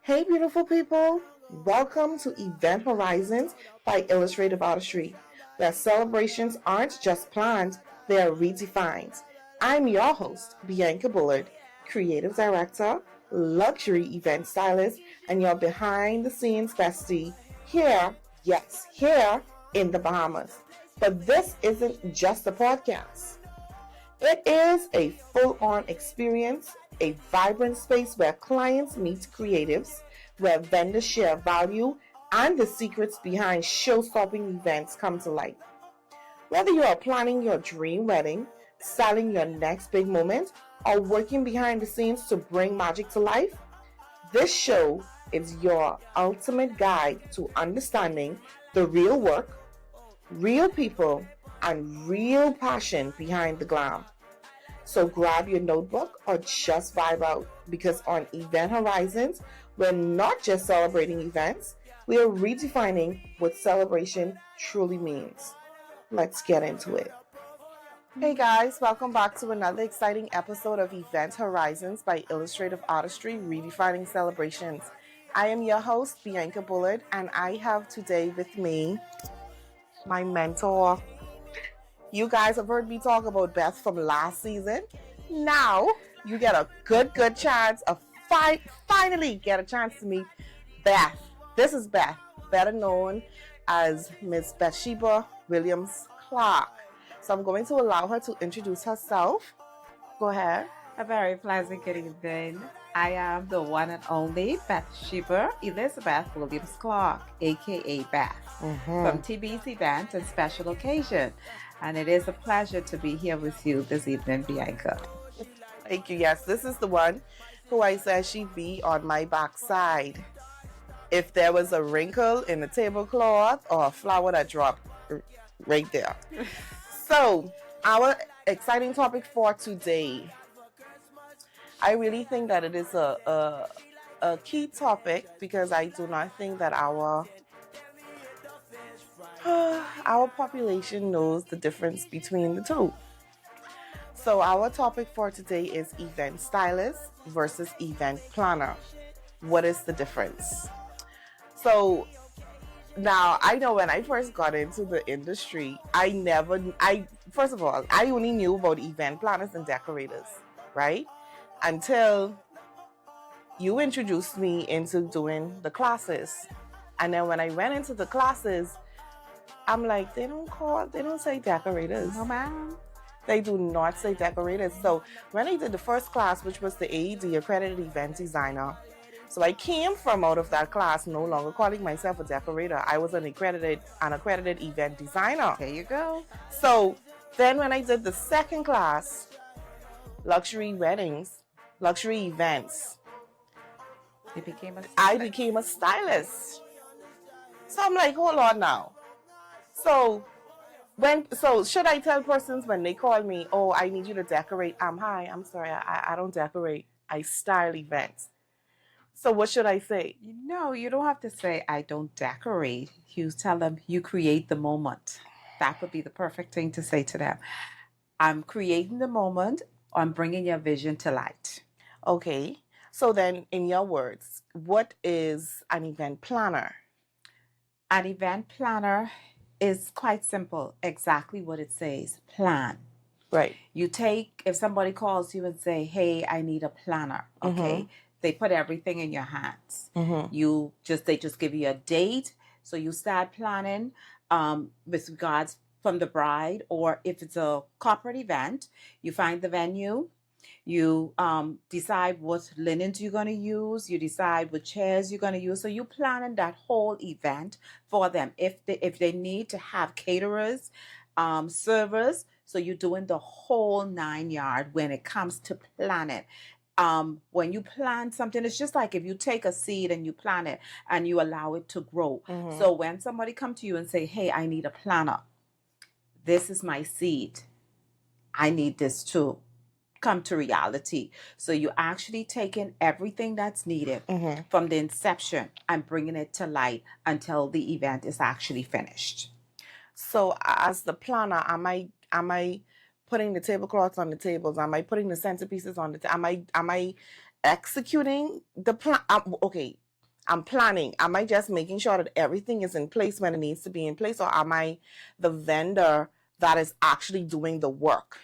Hey, beautiful people. Welcome to Event Horizons by Illustrative Artistry, where celebrations aren't just planned, they are redefined. I'm your host, Bianca Bullard, Creative Director, Luxury Event Stylist, and your behind the scenes bestie here, yes, here in the Bahamas. But this isn't just a podcast. It is a full-on experience, a vibrant space where clients meet creatives, where vendors share value, and the secrets behind show-stopping events come to light. Whether you are planning your dream wedding, selling your next big moment, or working behind the scenes to bring magic to life, this show is your ultimate guide to understanding the real work, real people, and real passion behind the glam. So grab your notebook or just vibe out because on Event Horizons, we're not just celebrating events, we are redefining what celebration truly means. Let's get into it. Hey guys, welcome back to another exciting episode of Event Horizons by Illustrative Artistry, Redefining Celebrations. I am your host, Bianca Bullard, and I have today with me my mentor. You guys have heard me talk about Beth from last season. Now you get a good chance of finally get a chance to meet Beth. This is Beth, better known as Miss Bethsheba Williams-Clarke. So I'm going to allow her to introduce herself. Go ahead. A very pleasant good evening. I am the one and only Bethsheba Elizabeth Williams-Clarke, aka Beth, from TB's Event and Special Occasion. And it is a pleasure to be here with you this evening, Bianca. Thank you. Yes, this is the one who I said she'd be on my backside. If there was a wrinkle in the tablecloth or a flower that dropped right there. So, our exciting topic for today. I really think that it is a key topic because I do not think that our population knows the difference between the two. So our topic for today is event stylist versus event planner. What is the difference? So now I know when I first got into the industry, first of all, I only knew about event planners and decorators, right? Until you introduced me into doing the classes. And then when I went into the classes, I'm like, they don't say decorators. No, ma'am. They do not say decorators. So when I did the first class, which was the AED, Accredited Event Designer, so I came from out of that class no longer calling myself a decorator. I was an accredited event designer. There you go. So then when I did the second class, luxury weddings, luxury events, I became a stylist. So I'm like, hold on now. So should I tell persons when they call me, oh, I need you to decorate? Hi, I'm sorry, I don't decorate. I style events. So what should I say? No, you don't have to say, I don't decorate. You tell them you create the moment. That would be the perfect thing to say to them. I'm creating the moment. I'm bringing your vision to light. Okay. So then, in your words, what is an event planner? An event planner is quite simple. Exactly what it says. Plan. Right. You take, if somebody calls you and say, hey, I need a planner. Okay. They put everything in your hands. They just give you a date. So you start planning with regards from the bride, or if it's a corporate event, you find the venue. You decide what linens you're going to use. You decide what chairs you're going to use. So you planning that whole event for them. If they need to have caterers, servers, so you're doing the whole 9 yards when it comes to planning. When you plant something, it's just like if you take a seed and you plant it and you allow it to grow. So when somebody come to you and say, hey, I need a planner. This is my seed. I need this too. Come to reality. So you're actually taking everything that's needed from the inception and bringing it to light until the event is actually finished. So as the planner, am I putting the tablecloths on the tables? Am I putting the centerpieces on the am I executing the plan? Okay, I'm planning. Am I just making sure that everything is in place when it needs to be in place, or am I the vendor that is actually doing the work?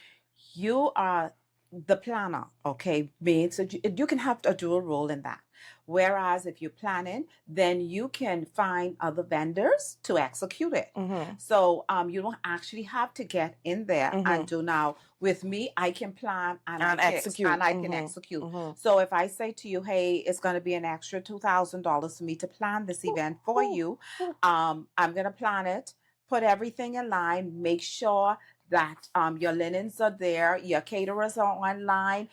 You are the planner, okay? So you can have a dual role in that. Whereas if you're planning, then you can find other vendors to execute it. So you don't actually have to get in there and do. Now with me, I can plan and execute, and I can execute. So if I say to you, hey, it's going to be an extra $2,000 for me to plan this event for you, I'm going to plan it, put everything in line, make sure that your linens are there, your caterers are online,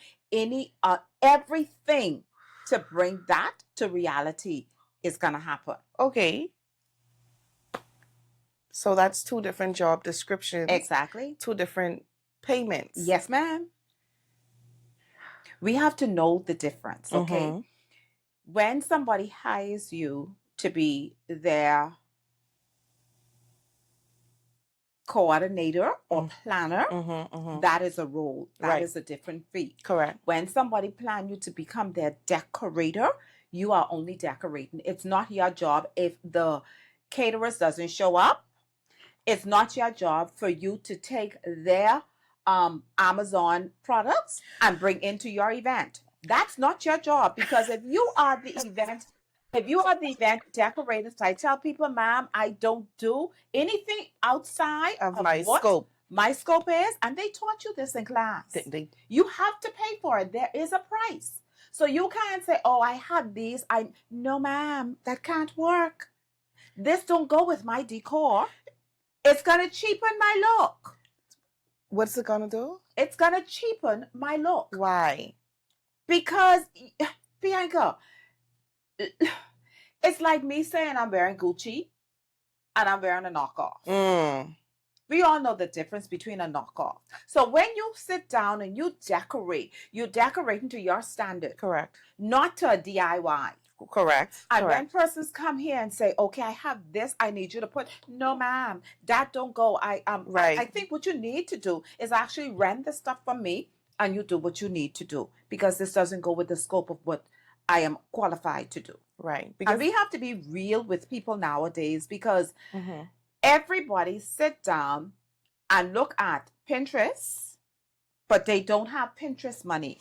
everything to bring that to reality is going to happen. Okay. So that's two different job descriptions. Exactly. Two different payments. Yes, ma'am. We have to know the difference, okay? When somebody hires you to be their coordinator or planner, that is a role. That is a different fee. Correct. When somebody plan you to become their decorator, you are only decorating. It's not your job. If the caterers doesn't show up, it's not your job for you to take their Amazon products and bring into your event. That's not your job, because if you are the event decorator, I tell people, ma'am, I don't do anything outside of my scope. My scope is, and they taught you this in class. You have to pay for it. There is a price. So you can't say, oh, I have these. No, ma'am, that can't work. This don't go with my decor. It's going to cheapen my look. What's it going to do? It's going to cheapen my look. Why? Because, Bianca, it's like me saying I'm wearing Gucci and I'm wearing a knockoff. We all know the difference between a knockoff. So when you sit down and you decorate, you're decorating to your standard. Correct. Not to a DIY. Correct. And when persons come here and say, okay, I have this, I need you to put, no, ma'am, that don't go. I think what you need to do is actually rent the stuff from me and you do what you need to do, because this doesn't go with the scope of what I am qualified to do. Right. And we have to be real with people nowadays, because everybody sit down and look at Pinterest, but they don't have Pinterest money.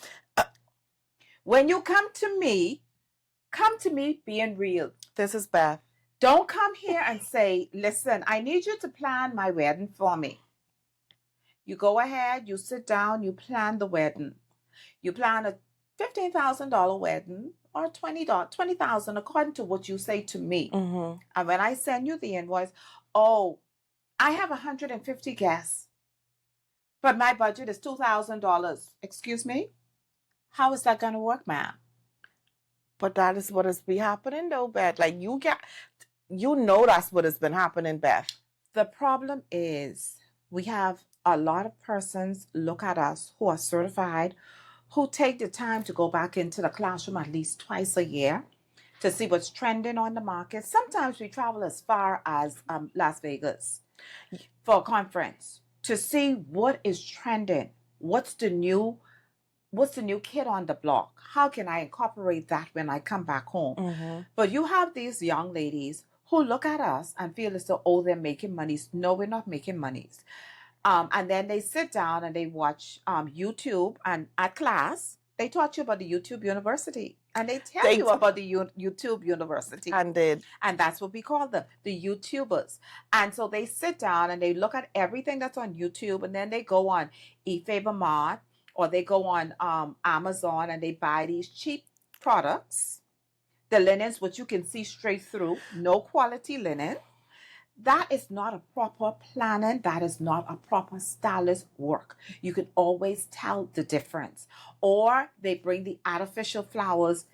When you come to me being real. This is Beth. Don't come here and say, listen, I need you to plan my wedding for me. You go ahead, you sit down, you plan the wedding. You plan a $15,000 wedding or $20,000 according to what you say to me. And when I send you the invoice, oh, I have 150 guests, but my budget is $2,000. Excuse me? How is that going to work, ma'am? But that is what has been happening, though, Beth. Like, you know that's what has been happening, Beth. The problem is we have a lot of persons look at us who are certified, who take the time to go back into the classroom at least twice a year to see what's trending on the market. Sometimes we travel as far as Las Vegas for a conference to see what is trending, what's the new kid on the block. How can I incorporate that when I come back home? But you have these young ladies who look at us and feel as though, oh, they're making monies. No, we're not making monies. And then they sit down and they watch YouTube, and at class, they taught you about the YouTube University. And they tell you about the YouTube University. And that's what we call them, the YouTubers. And so they sit down and they look at everything that's on YouTube, and then they go on eFavorMart, or they go on Amazon and they buy these cheap products, the linens, which you can see straight through, no quality linen. That is not a proper planning. That is not a proper stylist work. You can always tell the difference. Or they bring the artificial flowers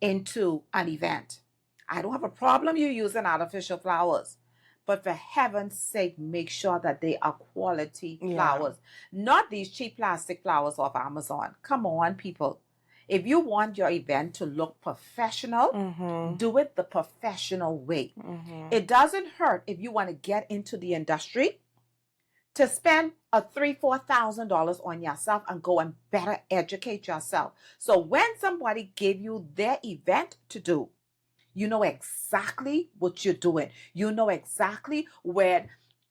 into an event. I don't have a problem you using artificial flowers. But for heaven's sake, make sure that they are quality flowers. Not these cheap plastic flowers off Amazon. Come on, people. If you want your event to look professional, do it the professional way. It doesn't hurt if you want to get into the industry to spend a $3,000-$4,000 on yourself and go and better educate yourself. So when somebody give you their event to do, You know exactly what you're doing. You know exactly where,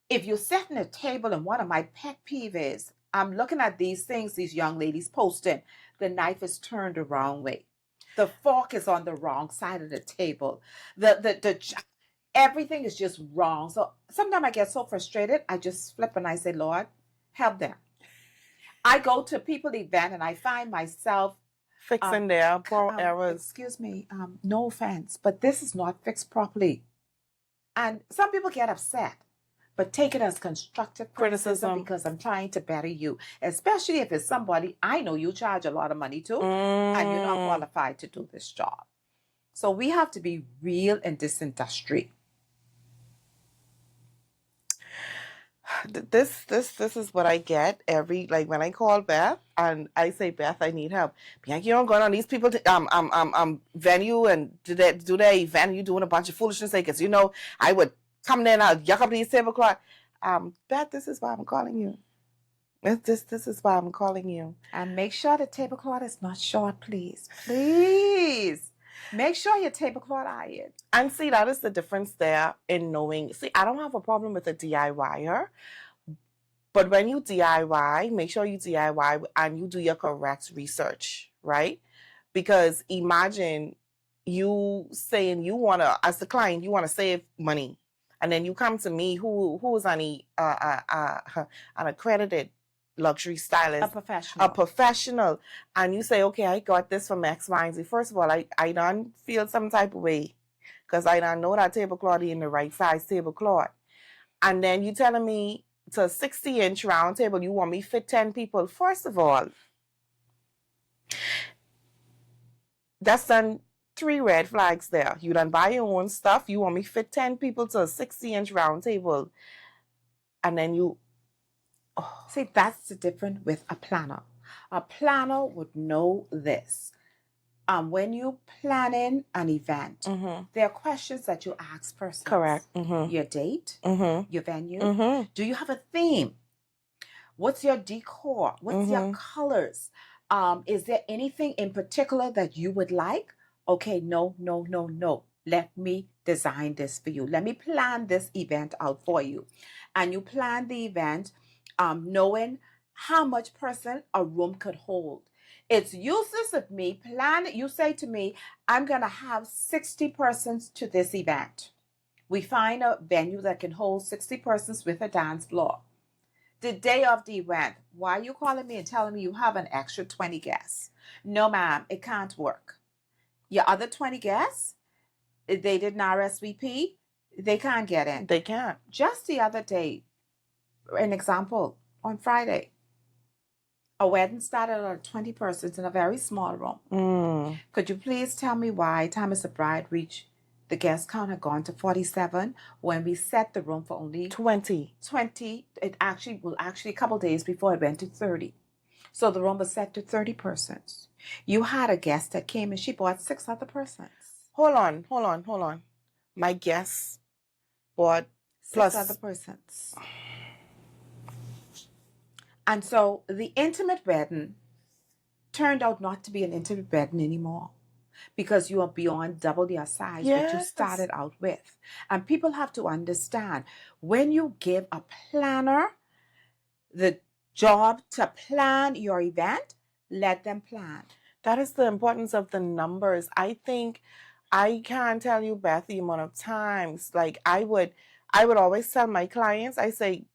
if you're setting a table, and one of my pet peeves is, I'm looking at these things these young ladies posting. The knife is turned the wrong way. The fork is on the wrong side of the table. Everything is just wrong. So sometimes I get so frustrated, I just flip and I say, Lord, help them. I go to people event and I find myself fixing their poor errors. Excuse me, no offense, but this is not fixed properly. And some people get upset, but take it as constructive criticism because I'm trying to better you, especially if it's somebody I know you charge a lot of money to and you're not qualified to do this job. So we have to be real in this industry. This is what I get every, like, when I call Beth and I say, Beth, I need help. Bianca, you're going on these people venue and do their event. You doing a bunch of foolishness, because you know I would come there and I'll yuck up these tablecloth. Beth, this is why I'm calling you. This is why I'm calling you. And make sure the tablecloth is not short, please. Please. Make sure your tablecloth iron. And see, that is the difference there in knowing. See, I don't have a problem with a DIYer, but when you DIY, make sure you DIY and you do your correct research, right? Because imagine you saying you want to, as the client, you want to save money, and then you come to me who is an accredited luxury stylist, a professional, and you say, okay, I got this from X, Y, and Z. First of all, I don't feel some type of way because I don't know that tablecloth in the right size tablecloth. And then you telling me it's a 60-inch round table, you want me fit 10 people. First of all, that's done 3 red flags there. You done buy your own stuff, you want me fit 10 people to a 60-inch round table, and then you see, that's the difference with a planner. A planner would know this. When you planning an event, there are questions that you ask persons. Correct. Your date, your venue. Do you have a theme? What's your decor? What's your colors? Is there anything in particular that you would like? Okay, no. Let me design this for you. Let me plan this event out for you. And you plan the event knowing how much person a room could hold. It's useless of me plan. You say to me, I'm going to have 60 persons to this event. We find a venue that can hold 60 persons with a dance floor. The day of the event, why are you calling me and telling me you have an extra 20 guests? No, ma'am, it can't work. Your other 20 guests, they did an RSVP, they can't get in. They can't. Just the other day, an example, on Friday, a wedding started at 20 persons in a very small room. Could you please tell me why time as the bride reached, the guest count had gone to 47 when we set the room for only 20. It actually a couple days before it went to 30. So the room was set to 30 persons. You had a guest that came and she bought 6 other persons. Hold on. My guest bought 6 other persons. And so the intimate wedding turned out not to be an intimate wedding anymore because you are beyond double your size, what you started out with. And people have to understand, when you give a planner the job to plan your event, let them plan. That is the importance of the numbers. I think I can't tell you, Beth, the amount of times, like I would always tell my clients, I say,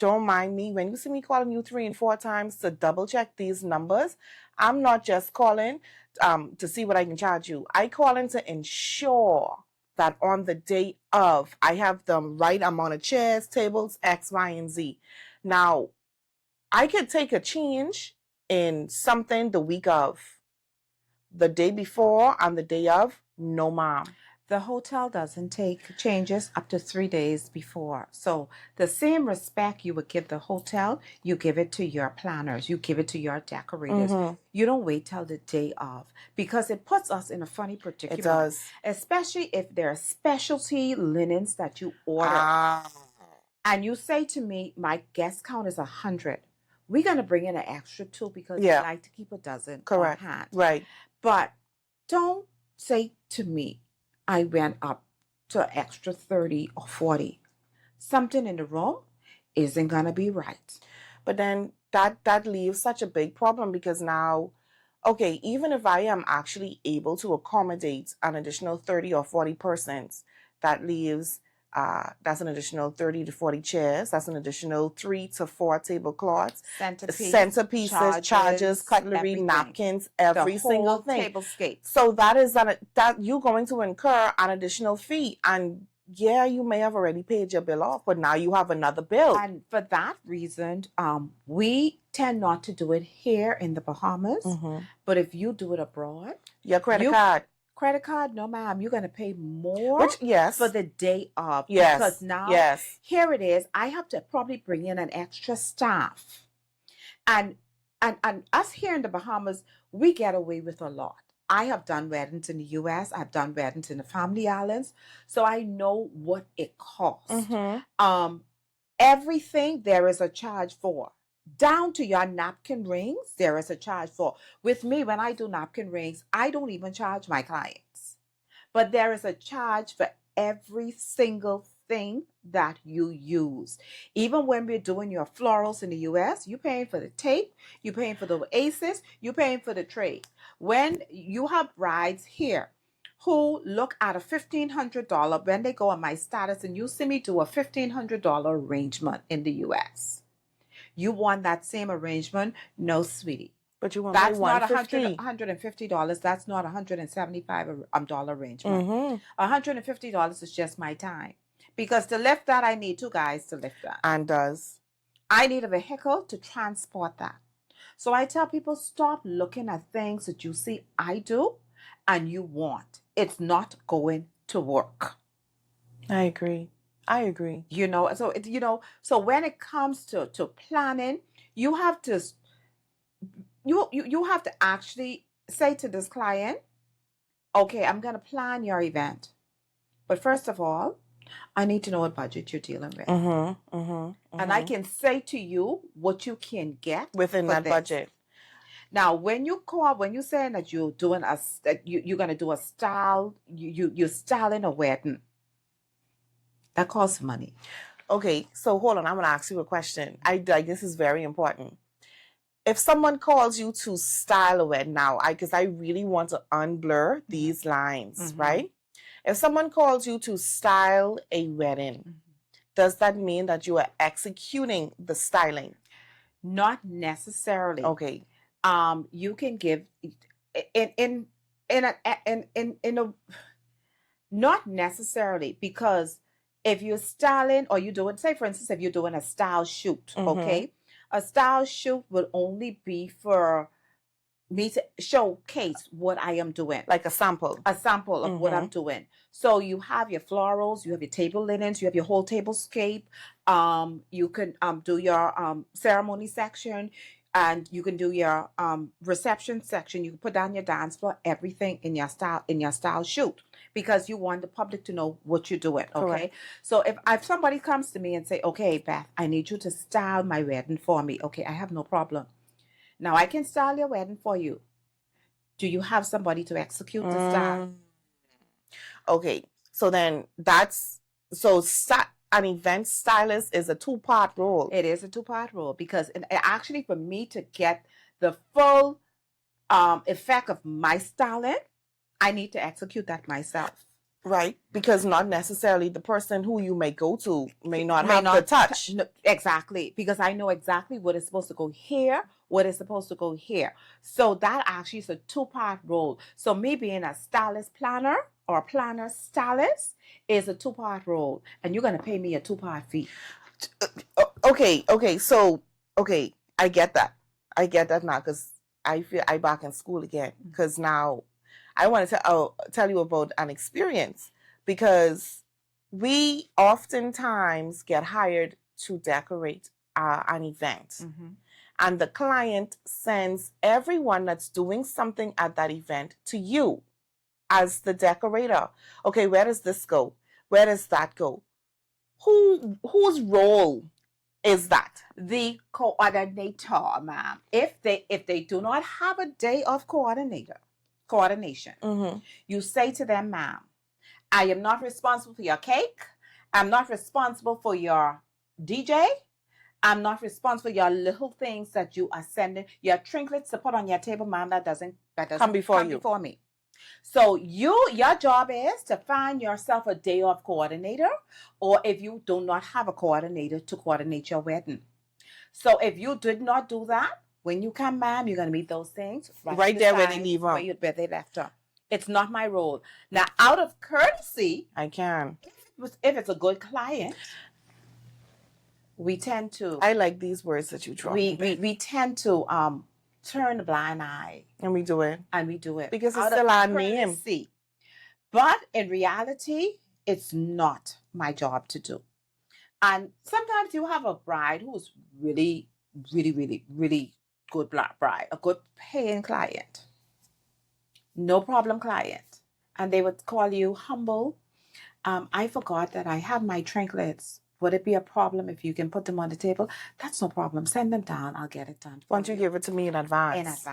don't mind me. When you see me calling you 3 and 4 times to double check these numbers, I'm not just calling to see what I can charge you. I call in to ensure that on the day of, I have the right amount of chairs, tables, X, Y, and Z. Now, I could take a change in something the week of. The day before and the day of, no, ma'am. The hotel doesn't take changes up to 3 days before. So the same respect you would give the hotel, you give it to your planners, you give it to your decorators. You don't wait till the day of, because it puts us in a funny predicament. It does. Especially if there are specialty linens that you order. And you say to me, my guest count is 100. We're going to bring in an extra 2 because we like to keep a dozen on hand. Right. But don't say to me, I went up to an extra 30 or 40. Something in the room isn't going to be right. But then that leaves such a big problem because now, okay, even if I am actually able to accommodate an additional 30 or 40 persons, that leaves that's an additional 30 to 40 chairs. That's an additional 3 to 4 tablecloths, centerpieces, chargers, cutlery, everything. napkins, every the single whole thing. tablescape. So that is that you're going to incur an additional fee. And yeah, you may have already paid your bill off, but now you have another bill. And for that reason, we tend not to do it here in the Bahamas. Mm-hmm. But if you do it abroad, Your credit card, no ma'am, you're going to pay more which, yes, for the day of. Yes. Because now, yes. here it is, I have to probably bring in an extra staff. And us here in the Bahamas, we get away with a lot. I have done weddings in the U.S. I've done weddings in the Family Islands. So I know what it costs. Mm-hmm. Everything there is a charge for. Down to your napkin rings, there is a charge for. With me, when I do napkin rings, I don't even charge my clients. But there is a charge for every single thing that you use. Even when we're doing your florals in the US, you're paying for the tape, you're paying for the aces, you're paying for the tray. When you have brides here who look at a $1,500 when they go on my status and you see me do a $1,500 arrangement in the US. You want that same arrangement? No, sweetie. But you want that's not $150. That's not $175 arrangement. Mm-hmm. $150 is just my time. Because to lift that, I need 2 guys to lift that. And I need a vehicle to transport that. So I tell people, stop looking at things that you see I do and you want. It's not going to work. I agree. So when it comes to planning, you have to you have to actually say to this client, okay, I'm going to plan your event. But first of all, I need to know what budget you're dealing with. Mm-hmm, mm-hmm, mm-hmm. And I can say to you what you can get within that budget. Now, when you saying that you're doing you're going to do a style, you're styling a wedding, that costs money. Okay, so hold on. I'm going to ask you a question. This is very important. If someone calls you to style a wedding now, because I really want to unblur these lines, Mm-hmm. right? If someone calls you to style a wedding, mm-hmm. does that mean that you are executing the styling? Not necessarily. Okay. You can give in a not necessarily, because if you're styling or you're doing, say for instance, if you're doing a style shoot, mm-hmm. okay, a style shoot will only be for me to showcase what I am doing. Like a sample of mm-hmm. what I'm doing. So you have your florals, you have your table linens, you have your whole tablescape. You can do your ceremony section, and you can do your reception section. You can put down your dance floor, everything in your style shoot, because you want the public to know what you're doing. Okay. Correct. So if somebody comes to me and say, okay, Beth, I need you to style my wedding for me. Okay, I have no problem. Now I can style your wedding for you. Do you have somebody to execute the style? Okay. So then an event stylist is a 2-part role. It is a 2-part role, because actually for me to get the full effect of my styling, I need to execute that myself. Right, because not necessarily the person who you may go to may not have the touch. No, exactly, because I know exactly what is supposed to go here, what is supposed to go here. So that actually is a 2-part role. So me being a stylist planner or planner stylist is a 2-part role, and you're going to pay me a 2-part fee. Okay, so I get that now, because I feel I'm back in school again, because now I wanted to tell you about an experience, because we oftentimes get hired to decorate an event. Mm-hmm. And the client sends everyone that's doing something at that event to you as the decorator. Okay, where does this go? Where does that go? Whose role is that? The coordinator, ma'am. If they do not have a day of coordination, mm-hmm. you say to them, ma'am, I am not responsible for your cake. I'm not responsible for your DJ. I'm not responsible for your little things that you are sending, your trinkets to put on your table, ma'am. That doesn't Come before you. before me. So your job is to find yourself a day off coordinator, or if you do not have a coordinator, to coordinate your wedding. So if you did not do that, when you come, ma'am, you're going to meet those things right there where they leave her. where they left her. It's not my role. Now, out of courtesy, I can. if it's a good client, we tend to. I like these words that you draw. We tend to turn a blind eye. And we do it. Because it's still our name. But in reality, it's not my job to do. And sometimes you have a bride who's really, really, really, really good bride, a good paying client. No problem client. And they would call you humble. I forgot that I have my trinkets. Would it be a problem if you can put them on the table? That's no problem. Send them down. I'll get it done. Why don't you give it to me in advance?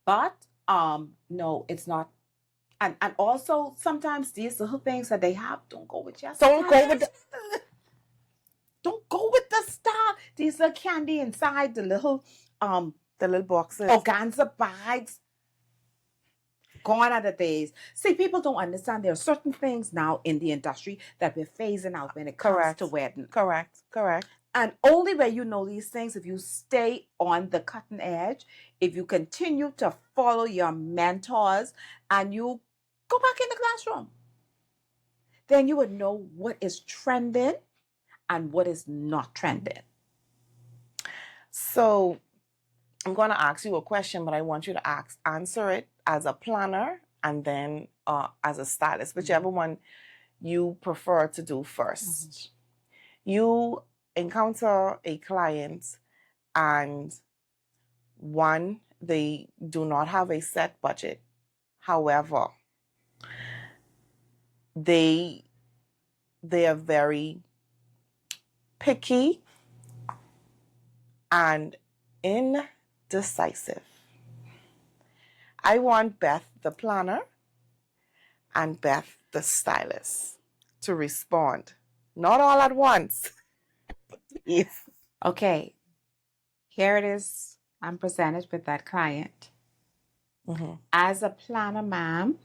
But no, it's not. And also sometimes these little things that they have don't go with your style. Don't go with the style. These are candy inside the little boxes. Organza bags. Gone are the days. See, people don't understand there are certain things now in the industry that we're phasing out when it comes to wedding. Correct. And only way you know these things if you stay on the cutting edge, if you continue to follow your mentors and you go back in the classroom. Then you would know what is trending and what is not trending. So I'm going to ask you a question, but I want you to answer it as a planner and then as a stylist, whichever one you prefer to do first. You encounter a client and one, they do not have a set budget. However, they are very picky and indecisive. I want Beth, the planner, and Beth, the stylist, to respond. Not all at once. Yes. Okay. Here it is. I'm presented with that client. As a planner, ma'am,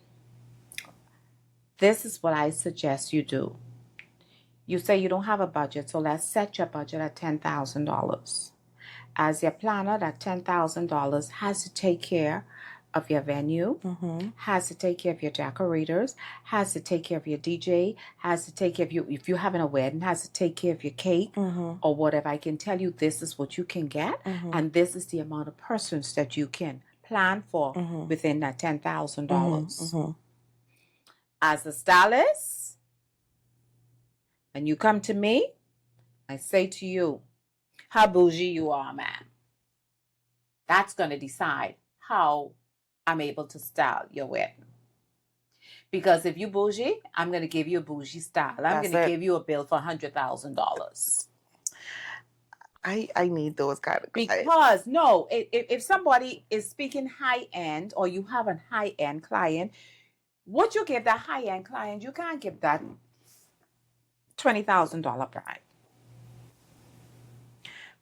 this is what I suggest you do. You say you don't have a budget, so let's set your budget at $10,000. As your planner, that $10,000 has to take care of your venue, has to take care of your decorators, has to take care of your DJ, has to take care of you, if you're having a wedding, has to take care of your cake or whatever. I can tell you this is what you can get, and this is the amount of persons that you can plan for within that $10,000. As a stylist, when you come to me, I say to you, how bougie you are, ma'am. That's going to decide how I'm able to style your wedding. Because if you bougie, I'm going to give you a bougie style. I'm going to give you a bill for $100,000. I need those kind of clients. Because, no, if somebody is speaking high-end or you have a high-end client, what you give that high-end client, you can't give that $20,000 bride.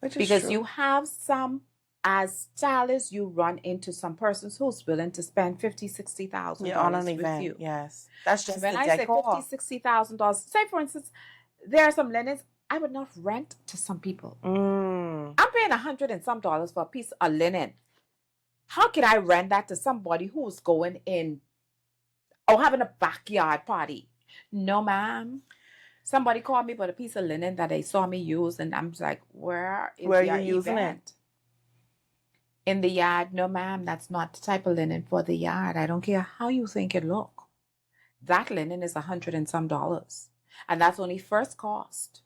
Because true. You have some, as stylists, you run into some persons who's willing to spend $50,000, $60,000 on an with event. You. Yes, that's just when the I decor. say $50,000, say for instance, there are some linens I would not rent to some people. I'm paying $100 and some for a piece of linen. How can I rent that to somebody who's going in or having a backyard party? No, ma'am. Somebody called me for a piece of linen that they saw me use, and I'm like, where are you using it? In the yard? No, ma'am, that's not the type of linen for the yard. I don't care how you think it look. That linen is $100 and some, and that's only first cost.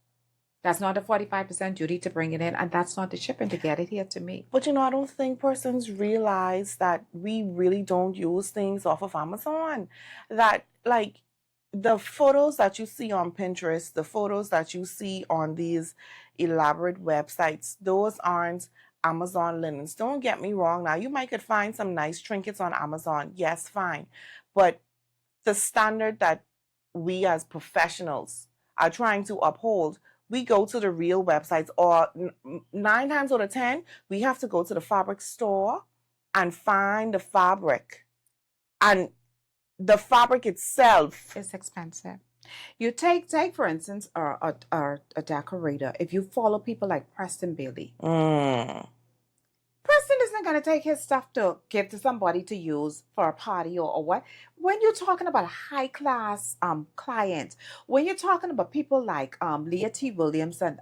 That's not a 45% duty to bring it in, and that's not the shipping to get it here to me. But I don't think persons realize that we really don't use things off of Amazon. That, like, the photos that you see on Pinterest, the photos that you see on these elaborate websites, those aren't Amazon linens. Don't get me wrong. Now, you might could find some nice trinkets on Amazon. Yes, fine. But the standard that we as professionals are trying to uphold, we go to the real websites, or 9 times out of 10, we have to go to the fabric store and find the fabric. And the fabric itself It's expensive. You take for instance, a decorator. If you follow people like Preston Bailey, Preston isn't going to take his stuff to give to somebody to use for a party or what. When you're talking about high class clients, when you're talking about people like Leah T. Williams and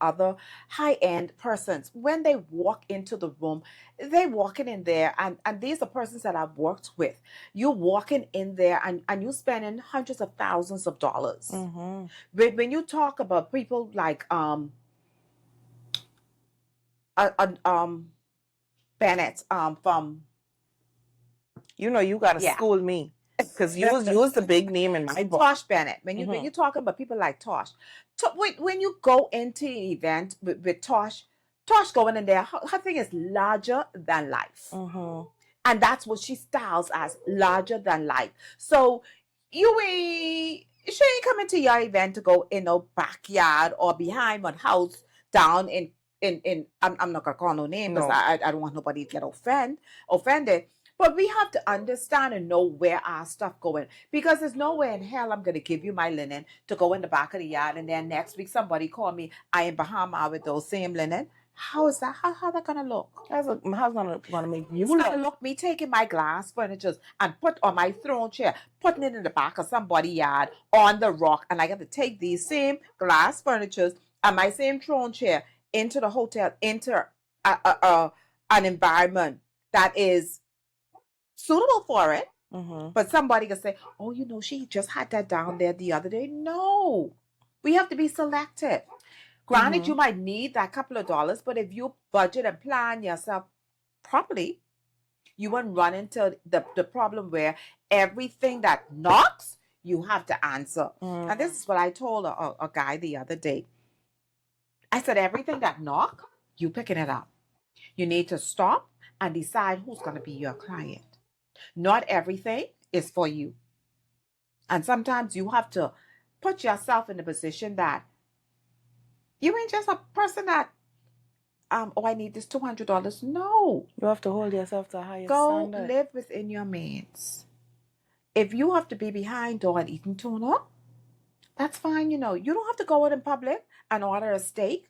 other high end persons, when they walk into the room, they walking in there, and these are persons that I've worked with. You're walking in there and you're spending hundreds of thousands of dollars. When you talk about people like Bennett from you gotta school me, because you was the big name in my book. Tosh Bennett. When you talk about people like Tosh, when you go into an event with Tosh going in there, her thing is larger than life, and that's what she styles as, larger than life. So she ain't coming to your event to go in a backyard or behind one house down in I'm not gonna call no name because I don't want nobody to get offended. But we have to understand and know where our stuff going, because there's no way in hell I'm gonna give you my linen to go in the back of the yard, and then next week somebody call me I in Bahama with those same linen. How is that? How that gonna look? How's gonna make you It's gonna look me taking my glass furniture and put on my throne chair, putting it in the back of somebody's yard on the rock, and I got to take these same glass furniture and my same throne chair into the hotel, into an environment that is suitable for it. But somebody can say, oh, she just had that down there the other day. No, we have to be selective. Granted, you might need that couple of dollars, but if you budget and plan yourself properly, you won't run into the problem where everything that knocks, you have to answer. And this is what I told a guy the other day. I said, everything that knock, you picking it up. You need to stop and decide who's going to be your client. Not everything is for you. And sometimes you have to put yourself in a position that you ain't just a person that, I need this $200. No. You have to hold yourself to a higher standard. standard. Go live within your means. If you have to be behind door and eating tuna, that's fine. You don't have to go out in public and order a steak.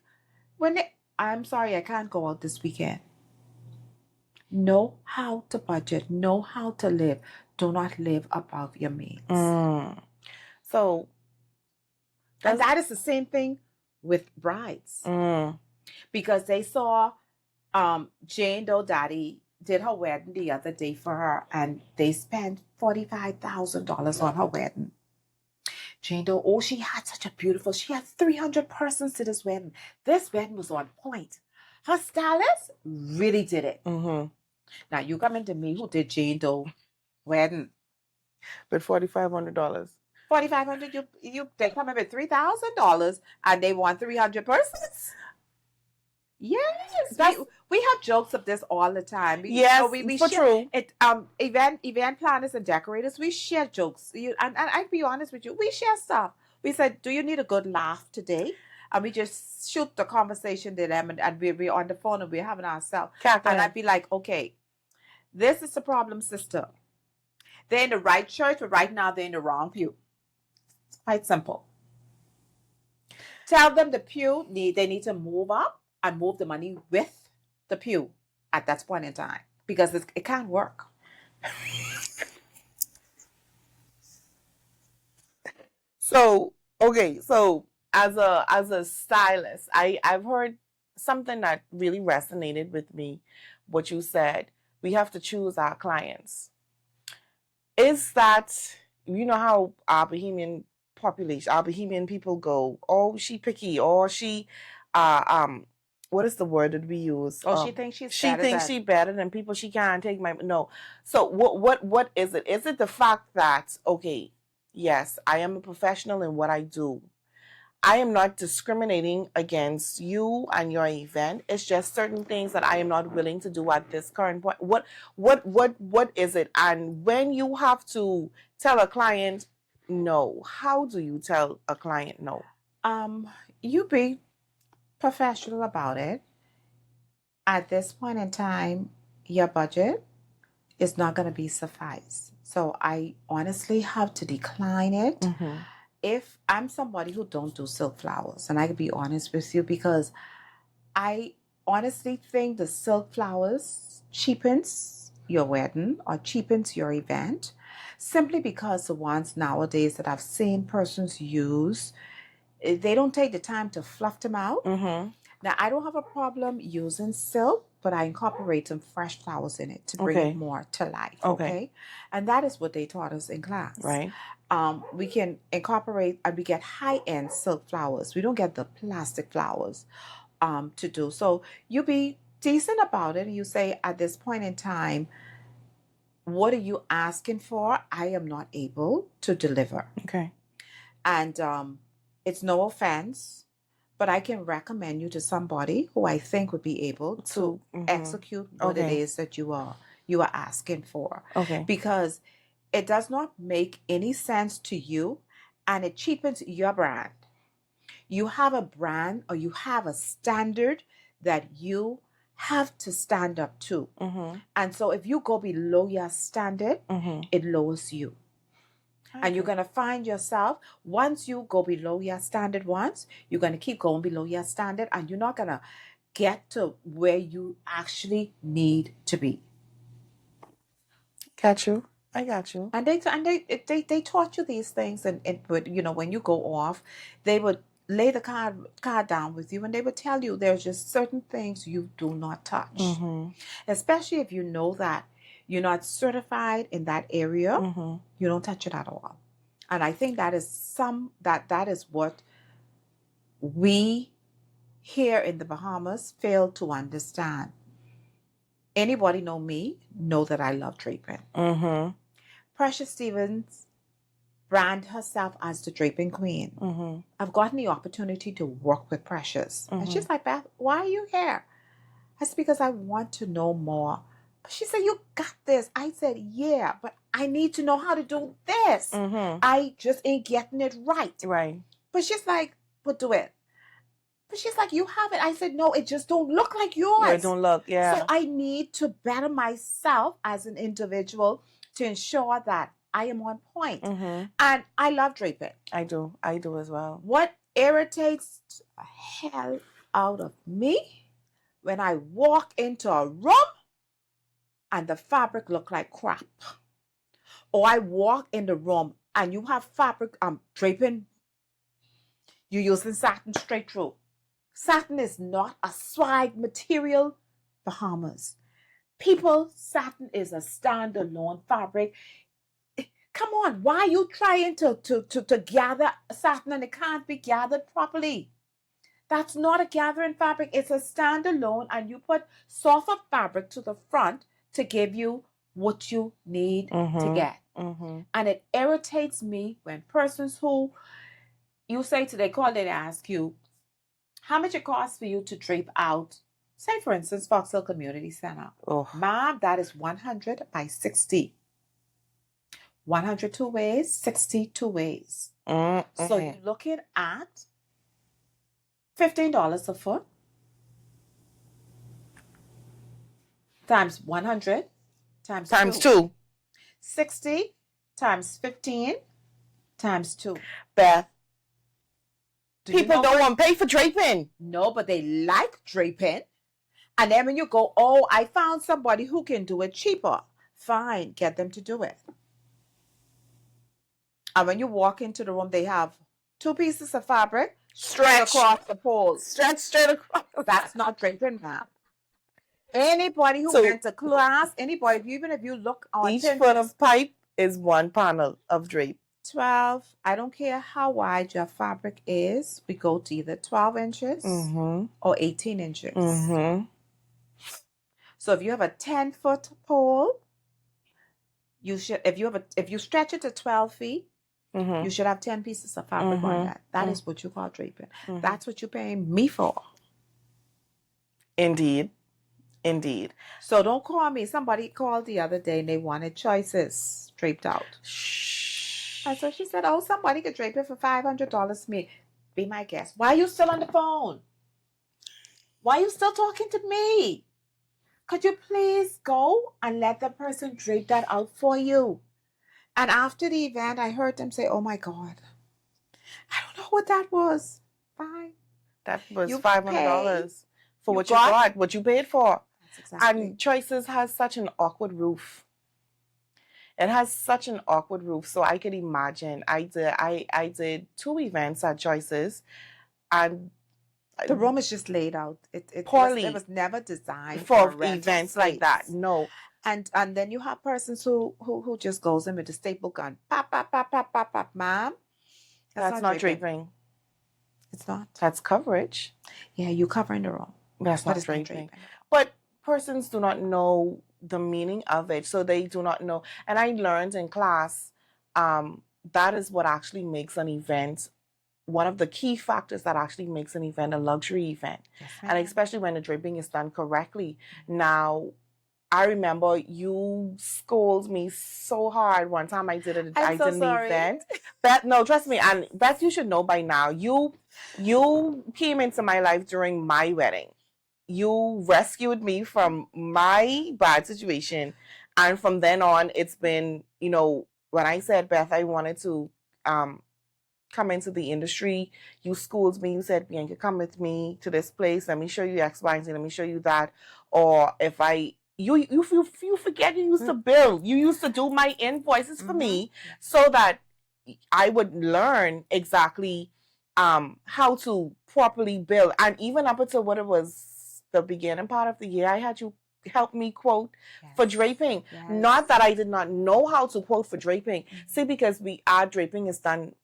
I'm sorry, I can't go out this weekend. Know how to budget. Know how to live. Do not live above your means. So, and that is the same thing with brides. Because they saw Jane Doe Daddy did her wedding the other day for her, and they spent $45,000 on her wedding. Jane Doe, she had she had 300 persons to this wedding. This wedding was on point. Her stylist really did it. Now you coming to me who did Jane Doe wedding with $4,500. $4,500. They come in with $3,000 and they want 300 persons. Yes, we have jokes of this all the time. We share true. It. Event planners and decorators, we share jokes. And I'll be honest with you, we share stuff. We said, do you need a good laugh today? And we just shoot the conversation to them, and we're on the phone and we're having ourselves. And I'd be like, okay, this is the problem, sister. They're in the right church, but right now they're in the wrong pew. It's quite simple. Tell them the pew they need to move up and move the money with the pew at that point in time, because it can't work. So as a stylist, I've heard something that really resonated with me. What you said, we have to choose our clients. Is that, how our Bohemian people go, oh, she picky, or she what is the word that we use? She thinks she's better than people. She can't take no. So what is it? Is it the fact that, okay, yes, I am a professional in what I do. I am not discriminating against you and your event. It's just certain things that I am not willing to do at this current point. What is it? And when you have to tell a client, no? How do you tell a client no? You be professional about it. At this point in time, your budget is not going to be suffice. So I honestly have to decline it. Mm-hmm. If I'm somebody who don't do silk flowers, and I can be honest with you, because I honestly think the silk flowers cheapens your wedding or cheapens your event, simply because the ones nowadays that I've seen persons use, they don't take the time to fluff them out. Mm-hmm. Now, I don't have a problem using silk, but I incorporate some fresh flowers in it to bring Okay. it more to life. Okay. Okay. And that is what they taught us in class. Right. We can incorporate, and we get high-end silk flowers. We don't get the plastic flowers to do. So you be decent about it. And you say, at this point in time, what are you asking for? I am not able to deliver. Okay. And it's no offense, but I can recommend you to somebody who I think would be able to execute what it is that you are asking for. Okay. Because it does not make any sense to you, and it cheapens your brand. You have a brand, or you have a standard that you have to stand up to. Mm-hmm. And so if you go below your standard, it lowers you. Okay. And you're going to find yourself, once you go below your standard once, you're going to keep going below your standard, and you're not going to get to where you actually need to be. Got you. I got you. And they taught you these things, and would, you know, when you go off, they would lay the card down with you, and they would tell you there's just certain things you do not touch. Mm-hmm. Especially if you know that you're not certified in that area, you don't touch it at all. And I think that is that is what we here in the Bahamas fail to understand. Anybody know me, know that I love draping. Precious Stevens brand herself as the draping queen. I've gotten the opportunity to work with Precious. And she's like, Beth, why are you here? I said, because I want to know more. But she said, you got this. I said, yeah, but I need to know how to do this. I just ain't getting it right. Right. But she's like, but do it. But she's like, you have it. I said, no, it just don't look like yours. Yeah, it don't look, yeah. So I need to better myself as an individual to ensure that I am on point. And I love draping. I do as well. What irritates the hell out of me when I walk into a room and the fabric look like crap, or I walk in the room and you have fabric draping, you're using satin straight through. Satin is not a swag material, Bahamas. People, satin is a standalone fabric. Come on, why are you trying to gather satin and it can't be gathered properly? That's not a gathering fabric. It's a standalone, and you put softer fabric to the front to give you what you need to get. And it irritates me when persons who you say to, they call, they ask you how much it costs for you to drape out, say for instance, Fox Hill Community Center. Ma'am, that is 100 by 60. 100 two ways, 60 two ways. So you're looking at $15 a foot times 100 times two. 60 times 15 times 2. Beth, people don't want to pay for draping. No, but they like draping. And then when you go, oh, I found somebody who can do it cheaper. Fine, get them to do it. And when you walk into the room, they have 2 pieces of fabric stretched across the pole. Stretched straight across. That's not draping, ma'am. Anybody who went to class, anybody, even if you look on each Pinterest, foot of pipe is 1 panel of drape. 12. I don't care how wide your fabric is. We go to either 12 inches or 18 inches. So if you have a 10-foot pole, you should. If you stretch it to 12 feet, you should have 10 pieces of fabric on that. That is what you call draping. That's what you're paying me for. Indeed. So don't call me. Somebody called the other day and they wanted choices draped out. Shh. And so she said, oh, somebody could drape it for $500 for me. Be my guest. Why are you still on the phone? Why are you still talking to me? Could you please go and let the person drape that out for you? And after the event, I heard them say, oh my God, I don't know what that was. Fine. That was You $500 for you what got- you got, what you paid for. That's exactly. And Choices has such an awkward roof. It has such an awkward roof. So I could imagine. I did 2 events at Choices, and the room is just laid out. It poorly was never designed for rental events space. like that. No. And then you have persons who just goes in with a staple gun. Pop, pop, pop, pop, pop, pop. Ma'am, That's not draping. It's not. That's coverage. Yeah, you covering the room. That's But not it's not draping. draping. But persons do not know the meaning of it, so they do not know. And I learned in class that is what actually makes an event, one of the key factors that actually makes an event a luxury event. Yes, And especially when the draping is done correctly. Now, I remember you scolded me so hard one time I did an event. Beth, no, trust me, and Beth, you should know by now. You came into my life during my wedding. You rescued me from my bad situation, and from then on, it's been, when I said, Beth, I wanted to come into the industry, you schooled me. You said, Bianca, come with me to this place. Let me show you X, Y, and Z. Let me show you that. Or if you forget you used to bill. You used to do my invoices for me so that I would learn exactly how to properly bill. And even up until what it was the beginning part of the year, I had you help me quote for draping. Yes. Not that I did not know how to quote for draping. See, because our draping is done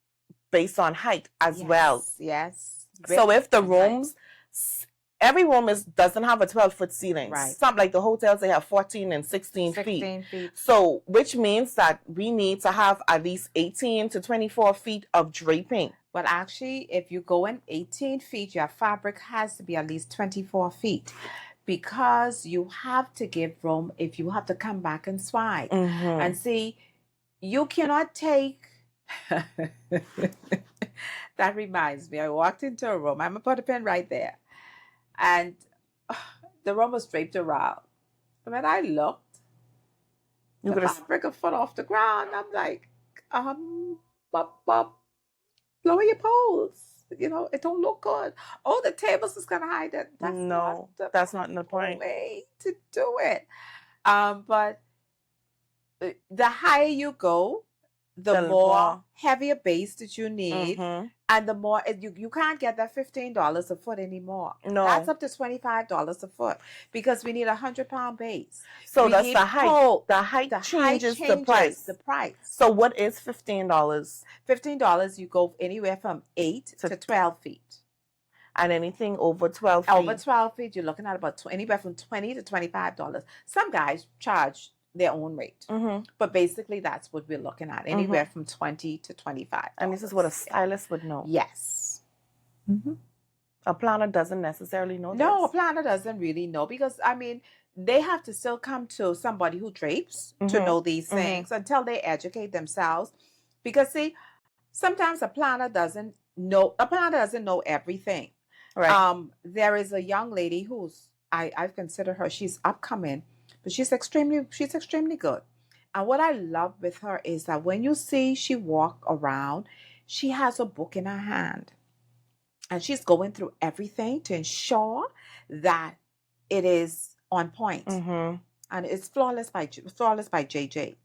based on height as well. Yes. So if the rooms, every room doesn't have a 12-foot ceiling. Right. Some, like the hotels, they have 14 and 16 feet. So, which means that we need to have at least 18 to 24 feet of draping. But actually, if you go in 18 feet, your fabric has to be at least 24 feet. Because you have to give room if you have to come back and swipe. And see, you cannot take... That reminds me, I walked into a room. I'm going to put a pin right there. And the room was draped around. And when I looked, the fabric a foot off the ground. I'm like, lower your poles. It don't look good. Oh, the tables is going to hide it. That's not the point. Way to do it. But the higher you go, the more heavier base that you need. And the more, you can't get that $15 a foot anymore. No. That's up to $25 a foot because we need a 100-pound base. So that's the height. The height changes the price. The price. So what is $15? $15, you go anywhere from 8 to 12 feet. And anything over 12 feet? Over 12 feet, you're looking at about anywhere from $20 to $25. Some guys charge their own rate. But basically, that's what we're looking at. Anywhere from $20 to $25. And this is what a stylist would know. Yes. A planner doesn't necessarily know No, this. a planner doesn't really know because, they have to still come to somebody who drapes to know these things until they educate themselves. Because, see, sometimes a planner doesn't know everything. Right. There is a young lady who's, I've considered her, she's upcoming. But she's extremely good. And what I love with her is that when you see she walk around, she has a book in her hand. And she's going through everything to ensure that it is on point. And it's flawless by JJ.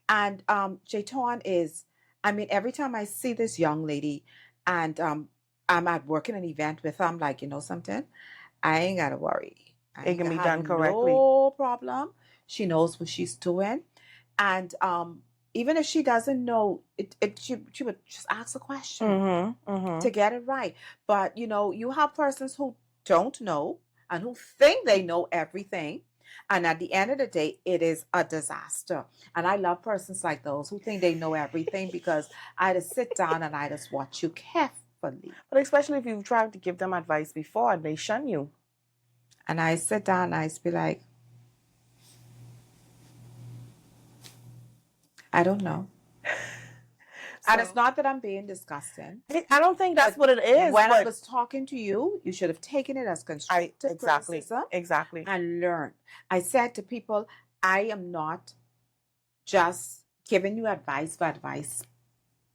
And Jayton is, every time I see this young lady and I'm at working an event with her, I'm like, something? I ain't got to worry. It can be done correctly. No problem. She knows what she's doing. And even if she doesn't know, she would just ask a question to get it right. But, you have persons who don't know and who think they know everything. And at the end of the day, it is a disaster. And I love persons like those who think they know everything because I just sit down and I just watch you carefully. But especially if you've tried to give them advice before and they shun you. And I sit down and I just be like, I don't know. And it's not that I'm being disgusting. I don't think that's what it is. When I was talking to you, you should have taken it as constructive criticism. Exactly. And learn. I said to people, I am not just giving you advice for advice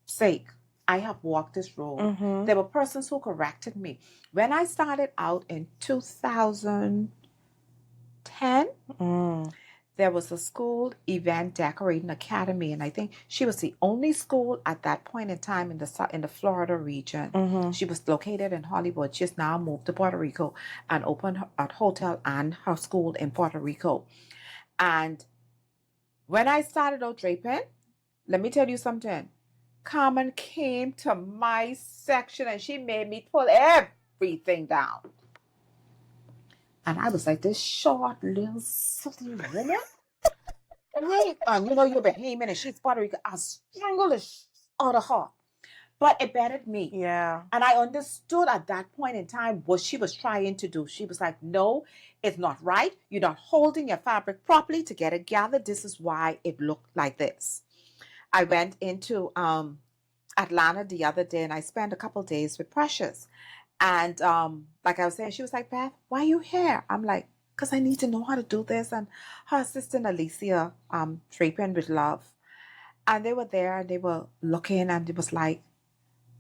sake. I have walked this road. Mm-hmm. There were persons who corrected me. When I started out in 2010, there was a school event decorating academy, and I think she was the only school at that point in time in the Florida region. Mm-hmm. She was located in Hollywood. She's now moved to Puerto Rico and opened a hotel and her school in Puerto Rico. And when I started out draping, let me tell you something. Carmen came to my section and she made me pull everything down. And I was like this short little silly woman. And you know you're Bahamian and she's Puerto Rican. I strangled the out of her. But it bettered me. Yeah. And I understood at that point in time what she was trying to do. She was like, no, it's not right. You're not holding your fabric properly to get it gathered. This is why it looked like this. I went into Atlanta the other day and I spent a couple of days with Precious. And like I was saying, she was like, Beth, why are you here? I'm like, because I need to know how to do this. And her assistant, Alicia, draping with love. And they were there and they were looking and it was like,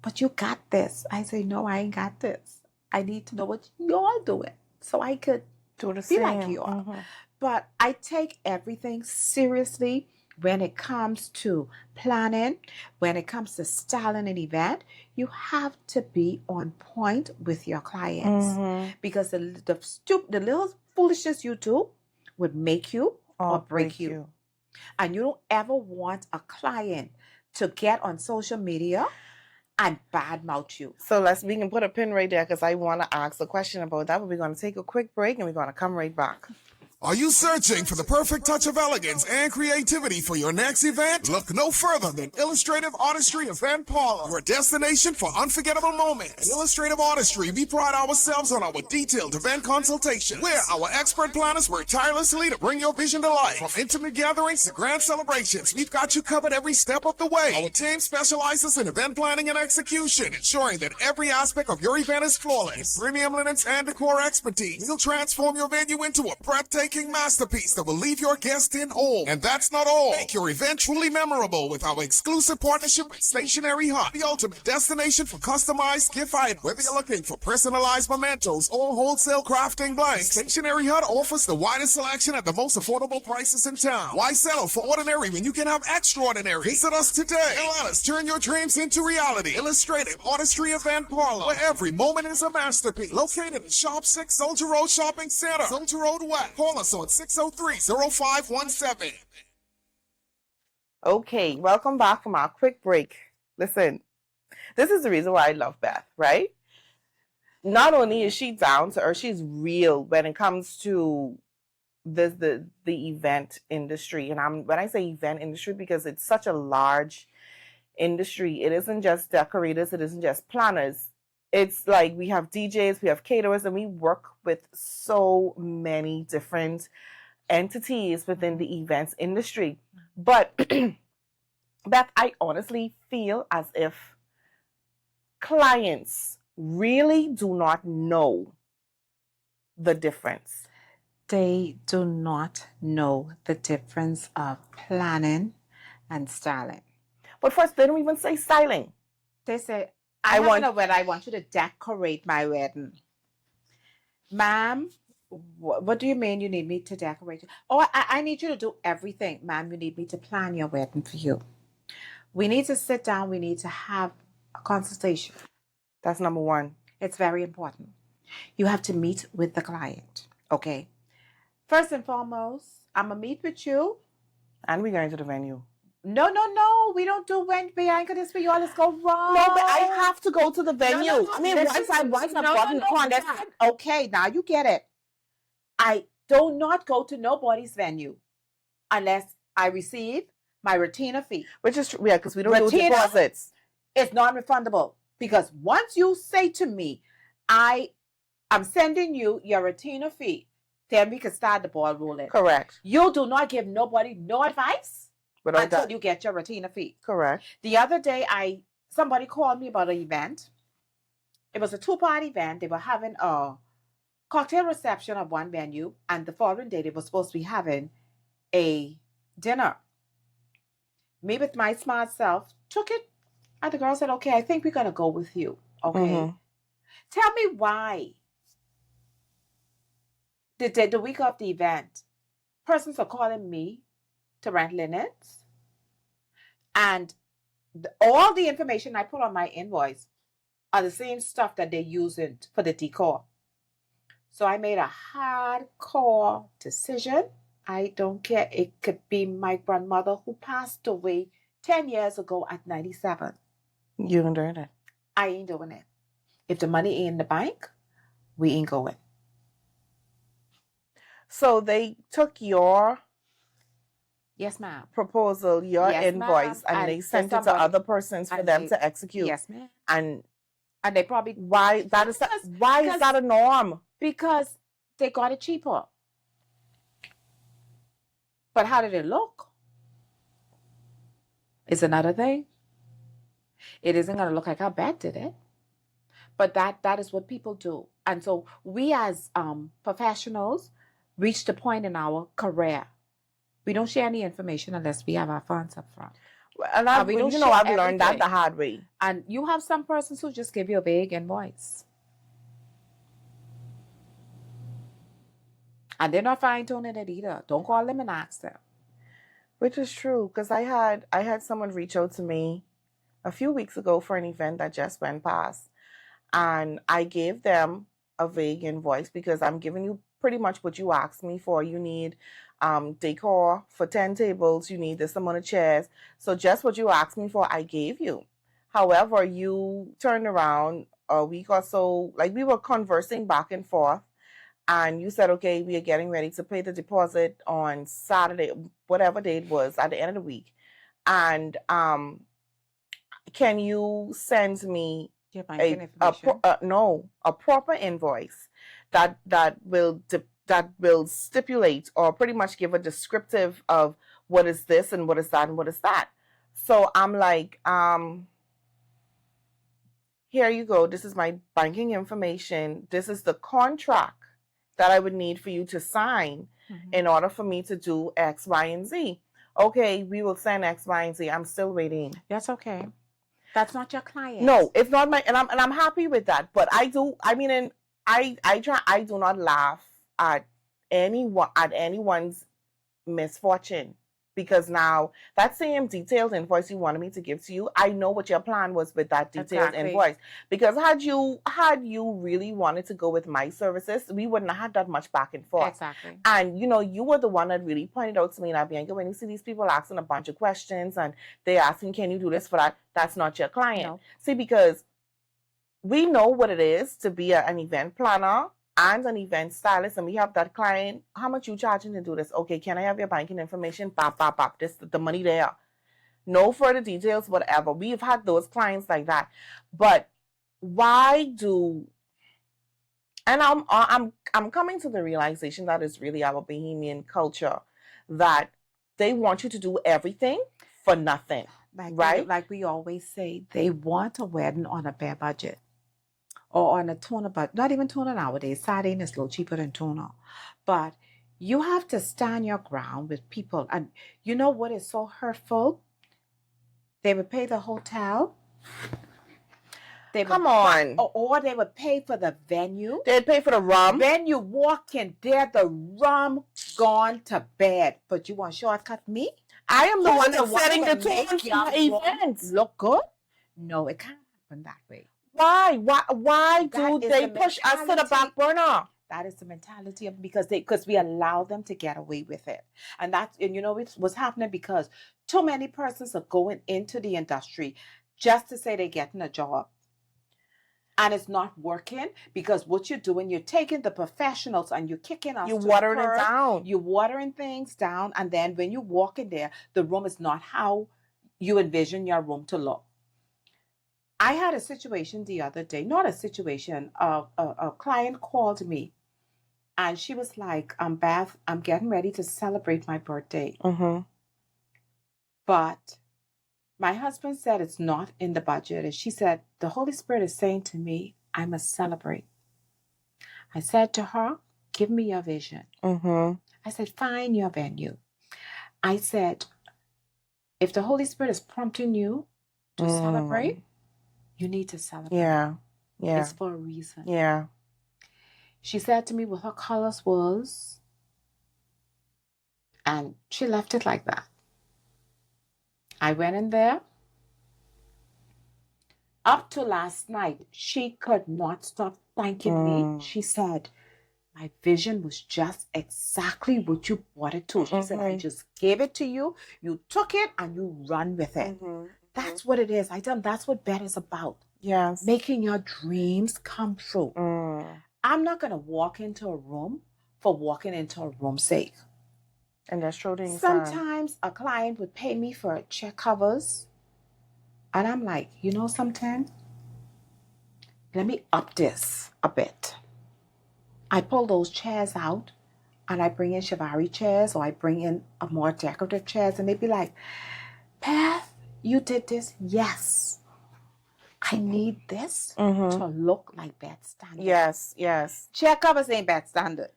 but you got this. I say, no, I ain't got this. I need to know what y'all doing so I could do the be same. like you are. Mm-hmm. But I take everything seriously when it comes to planning, when it comes to styling an event. You have to be on point with your clients because the little foolishness you do would make you or break you. And you don't ever want a client to get on social media and badmouth you. So we can put a pin right there because I want to ask a question about that, but we're going to take a quick break and we're going to come right back. Are you searching for the perfect touch of elegance and creativity for your next event? Look no further than Illustrative Artistry Event Parlor, your destination for unforgettable moments. At Illustrative Artistry, we pride ourselves on our detailed event consultation, where our expert planners work tirelessly to bring your vision to life. From intimate gatherings to grand celebrations, we've got you covered every step of the way. Our team specializes in event planning and execution, ensuring that every aspect of your event is flawless. With premium linens and decor expertise, we'll transform your venue into a breathtaking masterpiece that will leave your guest in awe. And that's not all. Make your event truly memorable with our exclusive partnership with Stationery Hut, the ultimate destination for customized gift items. Whether you're looking for personalized mementos or wholesale crafting blanks, Stationery Hut offers the widest selection at the most affordable prices in town. Why settle for ordinary when you can have extraordinary? Visit us today and let us turn your dreams into reality. Illustrative Artistry Event Parlor, where every moment is a masterpiece. Located in Shop 6 Soldier Road Shopping Center, Soldier Road West. Call us on 603-0517. Okay, welcome back from our quick break. Listen, this is the reason why I love Beth, right? Not only is she down to earth, she's real when it comes to the event industry. And when I say event industry, because it's such a large industry, it isn't just decorators, it isn't just planners. It's like we have DJs, we have caterers, and we work with so many different entities within the events industry. But Beth, I honestly feel as if clients really do not know the difference. They do not know the difference of planning and styling. But first, they don't even say styling. They say, I want a wedding. I want you to decorate my wedding. Ma'am, what do you mean you need me to decorate? Oh, I need you to do everything. Ma'am, you need me to plan your wedding for you. We need to sit down. We need to have a consultation. That's number one. It's very important. You have to meet with the client, okay? First and foremost, I'm going to meet with you. And we're going to the venue. No. We don't do when Bianca this for y'all. Let's go wrong. No, but I have to go to the venue. No, I mean, once I've gotten the contract. Okay, now you get it. I do not go to nobody's venue unless I receive my retainer fee. Which is true, yeah, because we don't do deposits. It's non-refundable. Because once you say to me, I'm sending you your retainer fee, then we can start the ball rolling. Correct. You do not give nobody no advice. Without until that. you get your retainer fee. Correct. The other day, somebody called me about an event. It was a 2-part event. They were having a cocktail reception at one venue, and the following day they were supposed to be having a dinner. Me with my smart self took it, and the girl said, "Okay, I think we're gonna go with you." Okay, tell me why. The week of the event, persons are calling me to rent linens, and all the information I put on my invoice are the same stuff that they're using for the decor. So I made a hardcore decision. I don't care. It could be my grandmother who passed away 10 years ago at 97. You ain't doing it. I ain't doing it. If the money ain't in the bank, we ain't going. So they took your Yes, ma'am. proposal, your Yes, invoice, ma'am. and they sent it to somebody- other persons for and them they- to execute. Yes, ma'am. And And they probably why is that a norm? because they got it cheaper. But how did it look? Is another thing. It isn't going to look like how bad did it. But that is what people do. And so we as professionals reach the point in our career. We don't share any information unless we have our funds up front. And I've learned that the hard way. And you have some persons who just give you a vague invoice. And they're not fine-tuning it either. Don't call them and ask them. Which is true, because I had someone reach out to me a few weeks ago for an event that just went past. And I gave them a vague invoice because I'm giving you pretty much what you asked me for. You need decor for 10 tables. You need this amount of chairs. So just what you asked me for, I gave you. However, you turned around a week or so, like we were conversing back and forth. And you said, okay, we are getting ready to pay the deposit on Saturday, whatever day it was, at the end of the week. And can you send me a proper invoice that will stipulate or pretty much give a descriptive of what is this and what is that and what is that. So I'm like, here you go. This is my banking information. This is the contract that I would need for you to sign in order for me to do X, Y, and Z. Okay, we will send X, Y, and Z. I'm still waiting. That's okay. That's not your client. No, it's not my, and I'm happy with that. But I do not laugh at anyone's misfortune, because now that same detailed invoice you wanted me to give to you, I know what your plan was with that detailed invoice. Because had you really wanted to go with my services, we wouldn't have had that much back and forth. Exactly. And you were the one that really pointed out to me, now, Bianca, when you see these people asking a bunch of questions and they asking, can you do this for that? That's not your client. No. See, because we know what it is to be an event planner and an event stylist, and we have that client. How much you charging to do this? Okay, can I have your banking information? Bop, bop, bop. This the money there. No further details, whatever. We've had those clients like that. But why do? And I'm coming to the realization that it's really our Bahamian culture that they want you to do everything for nothing, right? Like we always say, they want a wedding on a bare budget. Or on a tuna, but not even tuna nowadays. Sardine is a little cheaper than tuna. But you have to stand your ground with people. And you know what is so hurtful? They would pay the hotel. Come on. Or they would pay for the venue. They'd pay for the rum. Venue walk in there, the rum gone to bed. But you want to shortcut me? I am the one that's setting the tone for my events. Look good? No, it can't happen that way. Why do they push us to the back burner? That is the mentality of because we allow them to get away with it. And you know what's happening because too many persons are going into the industry just to say they're getting a job. And it's not working because what you're doing, you're taking the professionals and you're kicking us. You're watering it down. You're watering things down. And then when you walk in there, the room is not how you envision your room to look. I had a situation the other day, not a situation, a client called me and she was like, Beth, I'm getting ready to celebrate my birthday. Mm-hmm. But my husband said it's not in the budget. And she said, the Holy Spirit is saying to me, I must celebrate. I said to her, give me your vision. I said, find your venue. I said, if the Holy Spirit is prompting you to celebrate, you need to celebrate. Yeah. It's for a reason. Yeah. She said to me what her colors was, and she left it like that. I went in there. Up to last night, she could not stop thanking me. She said, my vision was just exactly what you brought it to. She said, I just gave it to you. You took it and you run with it. That's what it is. I tell them that's what bet is about. Yes. Making your dreams come true. I'm not going to walk into a room for walking into a room's sake. And that's true. Sometimes a client would pay me for chair covers. And I'm like, you know something? Let me up this a bit. I pull those chairs out and I bring in Chivalry chairs, or I bring in a more decorative chairs, and they'd be like, Beth, you did this? Yes. I need this to look like bed standard. Yes. Chair covers ain't bed standard.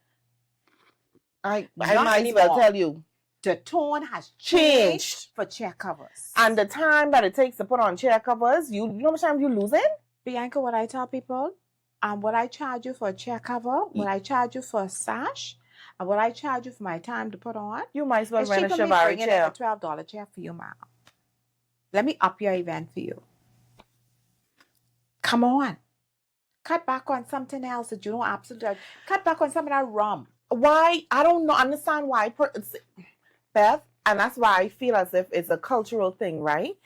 I might as well tell you. The tone has changed for chair covers. And the time that it takes to put on chair covers, you know how much time you losing? Bianca, what I tell people, what I charge you for a chair cover, what I charge you for a sash, and what I charge you for my time to put on, you might as well it's rent a cheaper me Chivalry bringing chair. in a $12 chair for you, ma'am. Let me up your event for you. Come on. Cut back on something else that you don't absolutely... Cut back on some of that rum. Why? I don't know. Understand why. Beth, and that's why I feel as if it's a cultural thing, right?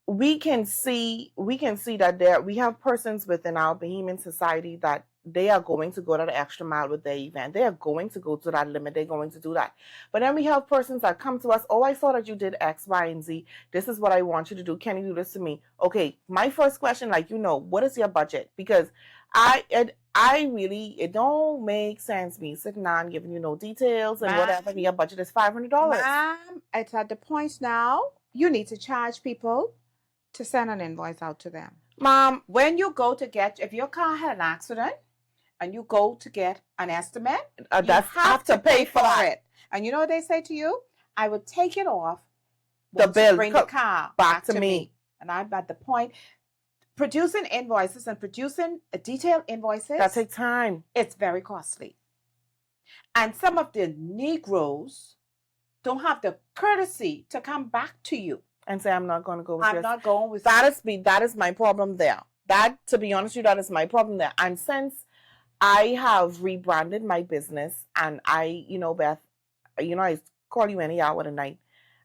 We can see that we have persons within our Bahamian society that they are going to go to the extra mile with their event. They are going to go to that limit. They're going to do that. But then we have persons that come to us, oh, I saw that you did X, Y, and Z. This is what I want you to do. Can you do this to me? Okay, my first question, what is your budget? Because it don't make sense me sitting down giving you no details and whatever. Your budget is $500. Ma'am, it's at the point now you need to charge people to send an invoice out to them. Mom, when you go to get, if your car had an accident and you go to get an estimate, you have to pay for it. And you know what they say to you? I would take it off the bill, bring the car back to me. And I'm at the point, producing invoices and producing detailed invoices, that takes time. It's very costly. And some of the Negroes don't have the courtesy to come back to you and say, I'm not going to go with this. I'm not going with that is my problem there. That, to be honest with you, that is my problem there. And since I have rebranded my business, and Beth, I call you any hour of the night,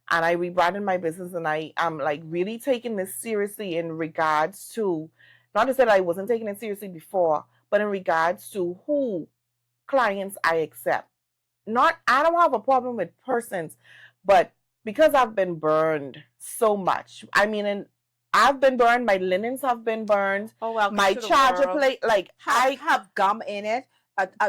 and I rebranded my business, and I am really taking this seriously in regards to, not to say that I wasn't taking it seriously before, but in regards to who clients I accept. I don't have a problem with persons, but because I've been burned so much. I mean, and I've been burned. My linens have been burned. Oh, well, my charger plate, I have gum in it.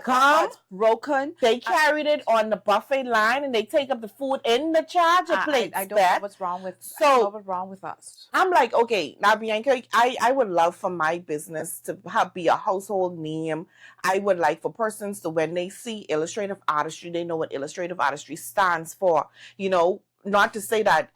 Gum broken. They carried it on the buffet line, and they take up the food in the charger plate. I don't know what's wrong with. I don't know what's wrong with us. I'm like, okay, now Bianca, I would love for my business to be a household name. I would like for persons to, when they see illustrative artistry, they know what illustrative artistry stands for. Not to say that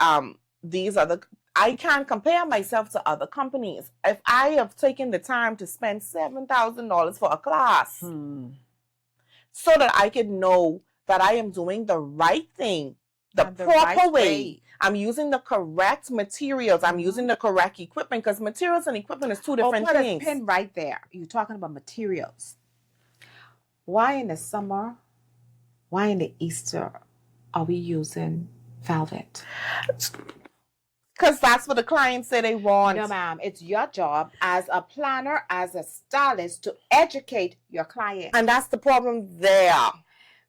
I can't compare myself to other companies. If I have taken the time to spend $7,000 for a class so that I can know that I am doing the right thing, the proper way. I'm using the correct materials. I'm using the correct equipment, because materials and equipment is two different things. Put a pin right there. You're talking about materials. Why in the summer, why in the Easter are we using velvet? Because that's what the clients say they want. No, ma'am. It's your job as a planner, as a stylist, to educate your client. And that's the problem there.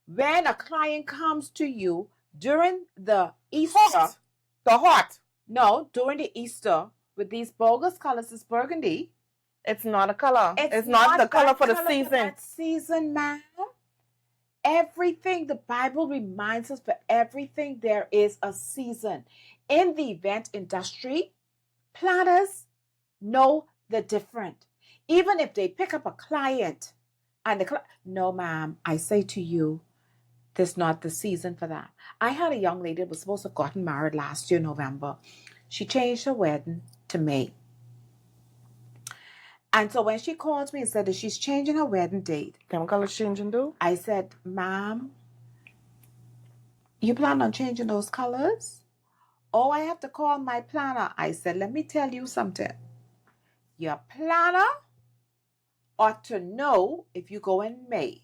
When a client comes to you during the Easter. During the Easter with these bogus colors, this burgundy. It's not a color. It's not the color for the season. That season, ma'am. everything, the Bible reminds us, for everything there is a season. In the event industry, planners know the different. Even if they pick up a client and no, ma'am, I say to you, this is not the season for that. I had a young lady that was supposed to have gotten married last year, November. She changed her wedding to May. And so when she called me and said that she's changing her wedding date. Them colors changing too? I said, ma'am, you plan on changing those colors? Oh, I have to call my planner. I said, let me tell you something. Your planner ought to know if you go in May,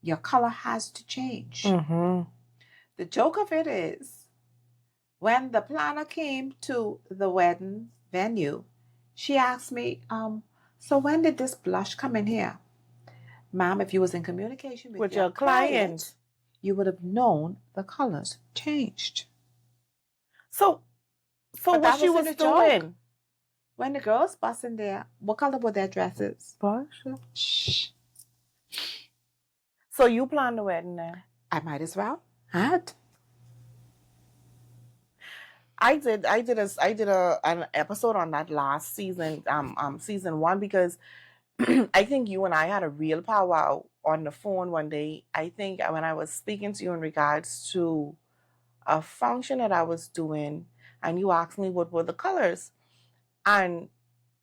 your color has to change. Mm-hmm. The joke of it is, when the planner came to the wedding venue, she asked me, so when did this blush come in here? Ma'am, if you was in communication with your client, you would have known the colors changed. So what she was doing? When the girls bust in there, what color were their dresses? Blush. Shh. So you planned the wedding then? I might as well. I did an episode on that last season, season 1, because I think you and I had a real powwow on the phone one day. I think when I was speaking to you in regards to a function that I was doing, and you asked me what were the colors, and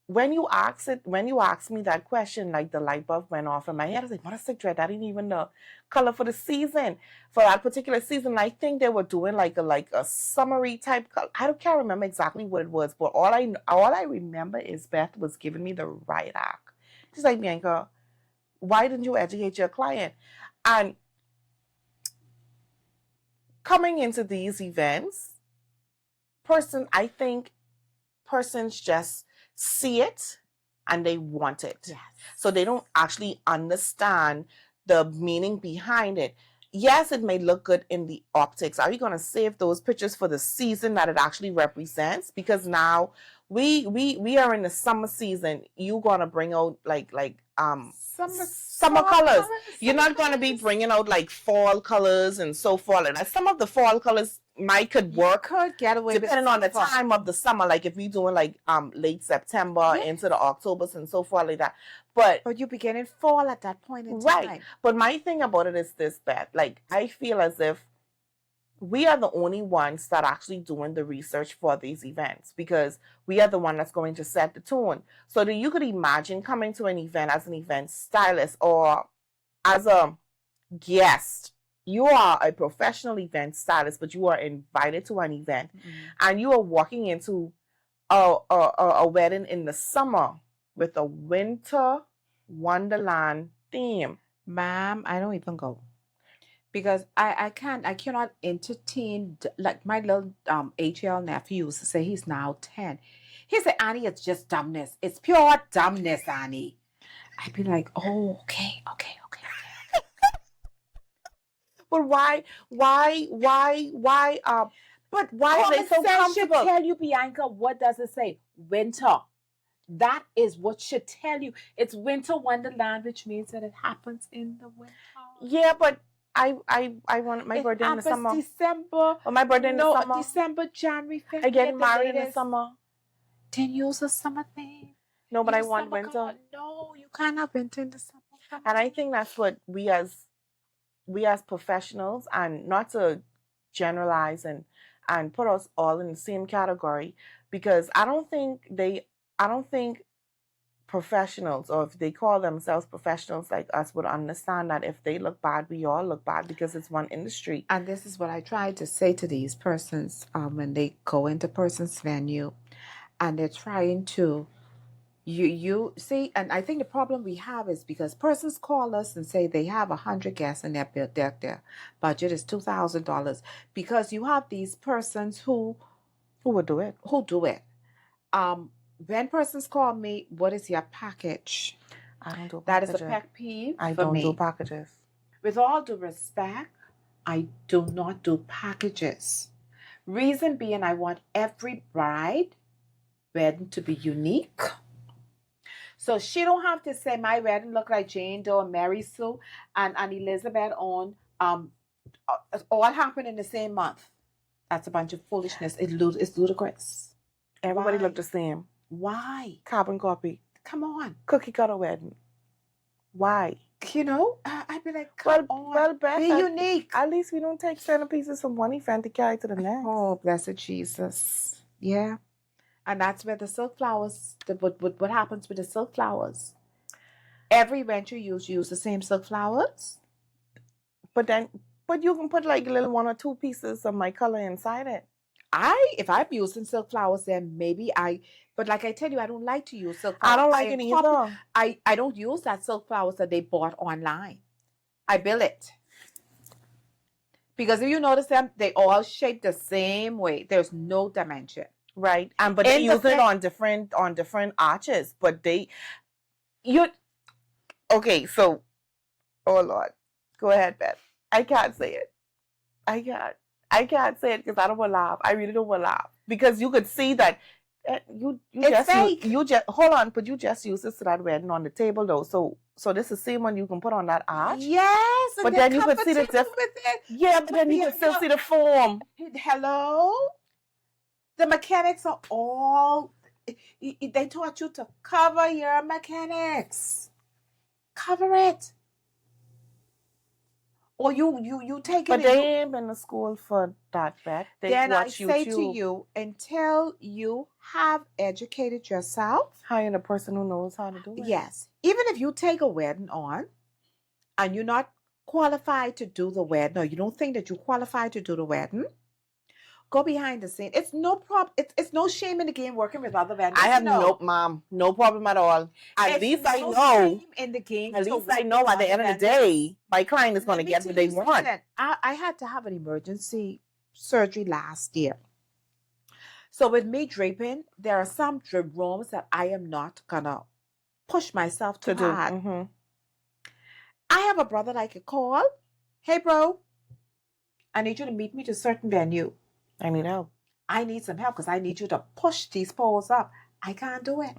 when you asked me that question, like the light bulb went off in my head. I was like, what a sick dread. I didn't even know color for the season, for that particular season. I think they were doing like a summery type color. Can't remember exactly what it was, but all I remember is Beth was giving me the right act. She's like, Bianca, why didn't you educate your client? And coming into these events, I think persons just see it and they want it. Yes. So they don't actually understand the meaning behind it. Yes, it may look good in the optics. Are you going to save those pictures for the season that it actually represents? Because now we are in the summer season. You're going to bring out like summer colors. You're not going to be bringing out like fall colors and so forth. And some of the fall colors could work, could get away depending on the time of the summer. Like if you're doing like late September into the Octobers and so forth like that. But you begin in fall at that point in time. Right. But my thing about it is this, Beth. Like I feel as if we are the only ones that are actually doing the research for these events, because we are the one that's going to set the tone. So that you could imagine coming to an event as an event stylist or as a guest. You are a professional event stylist, but you are invited to an event, and you are walking into a wedding in the summer with a winter wonderland theme. Ma'am, I don't even go. Because I cannot entertain, like my little HL nephew used to say, he's now 10. He said, Annie, it's just dumbness. It's pure dumbness, Annie. I'd be like, oh, okay. But why are they so comfortable? Should tell you, Bianca, what does it say? Winter. That is what should tell you. It's winter wonderland, which means that it happens in the winter. Yeah, but I want my birthday in the summer. December. Or my birthday in the summer. December, January, February. I get married in the summer. Then use a summer thing. No, but I want winter. No, you can't have winter in the summer. And I think that's what we as professionals, and not to generalize and put us all in the same category, because I don't think professionals, or if they call themselves professionals like us, would understand that if they look bad, we all look bad, because it's one industry. And this is what I try to say to these persons when they go into person's venue and they're trying to you see, and I think the problem we have is because persons call us and say they have 100 guests and their budget is $2,000, because you have these persons who would do it. When persons call me, what is your package? I don't do that. Packages. Is a pet peeve. I don't do packages. With all due respect, I do not do packages. Reason being, I want every bride wedding to be unique. So she don't have to say my wedding look like Jane Doe and Mary Sue and Elizabeth on all happen in the same month. That's a bunch of foolishness. It's ludicrous. Everybody Why? looked the same. Why? Carbon copy. Come on. Cookie cutter wedding. Why? You know, I'd be like, come on. Well, Beth, be unique. At least we don't take centerpieces from one event to carry to the next. Oh, blessed Jesus. Yeah. And that's where the silk flowers, what happens with the silk flowers. Every event you use the same silk flowers. But you can put like a little 1 or 2 pieces of my color inside it. If I'm using silk flowers, then maybe but like I tell you, I don't like to use silk flowers. I don't like it either. I don't use that silk flowers that they bought online. I bill it. Because if you notice them, they all shape the same way. There's no dimension. Right. But they use it on different arches. But okay, so oh Lord. Go ahead, Beth. I can't say it. I can't say it because I don't want to laugh. I really don't want to laugh. Because you could see that you just hold on, but you just use this to that wedding on the table though. So this is the same one you can put on that arch. Yes, but then you could see the difference. Yeah, but then you can still see the form. Hello? The mechanics are all they taught you to cover your mechanics. Cover it. Or you take it. But they ain't been to school for that, Beth. Then I say to you, until you have educated yourself, hire the person who knows how to do it. Yes. Even if you take a wedding on and you're not qualified to do the wedding, or you don't think that you're qualified to do the wedding, go behind the scene. It's no problem. It's no shame in the game working with other vendors. I have no problem at all. At least I know in the game. At least I know at the end of the day, my client is going to get what they want. I had to have an emergency surgery last year. So with me draping, there are some rooms that I am not gonna push myself to do. Mm-hmm. I have a brother that I could call. Hey, bro, I need you to meet me to a certain venue. I need help. I need some help because I need you to push these poles up. I can't do it.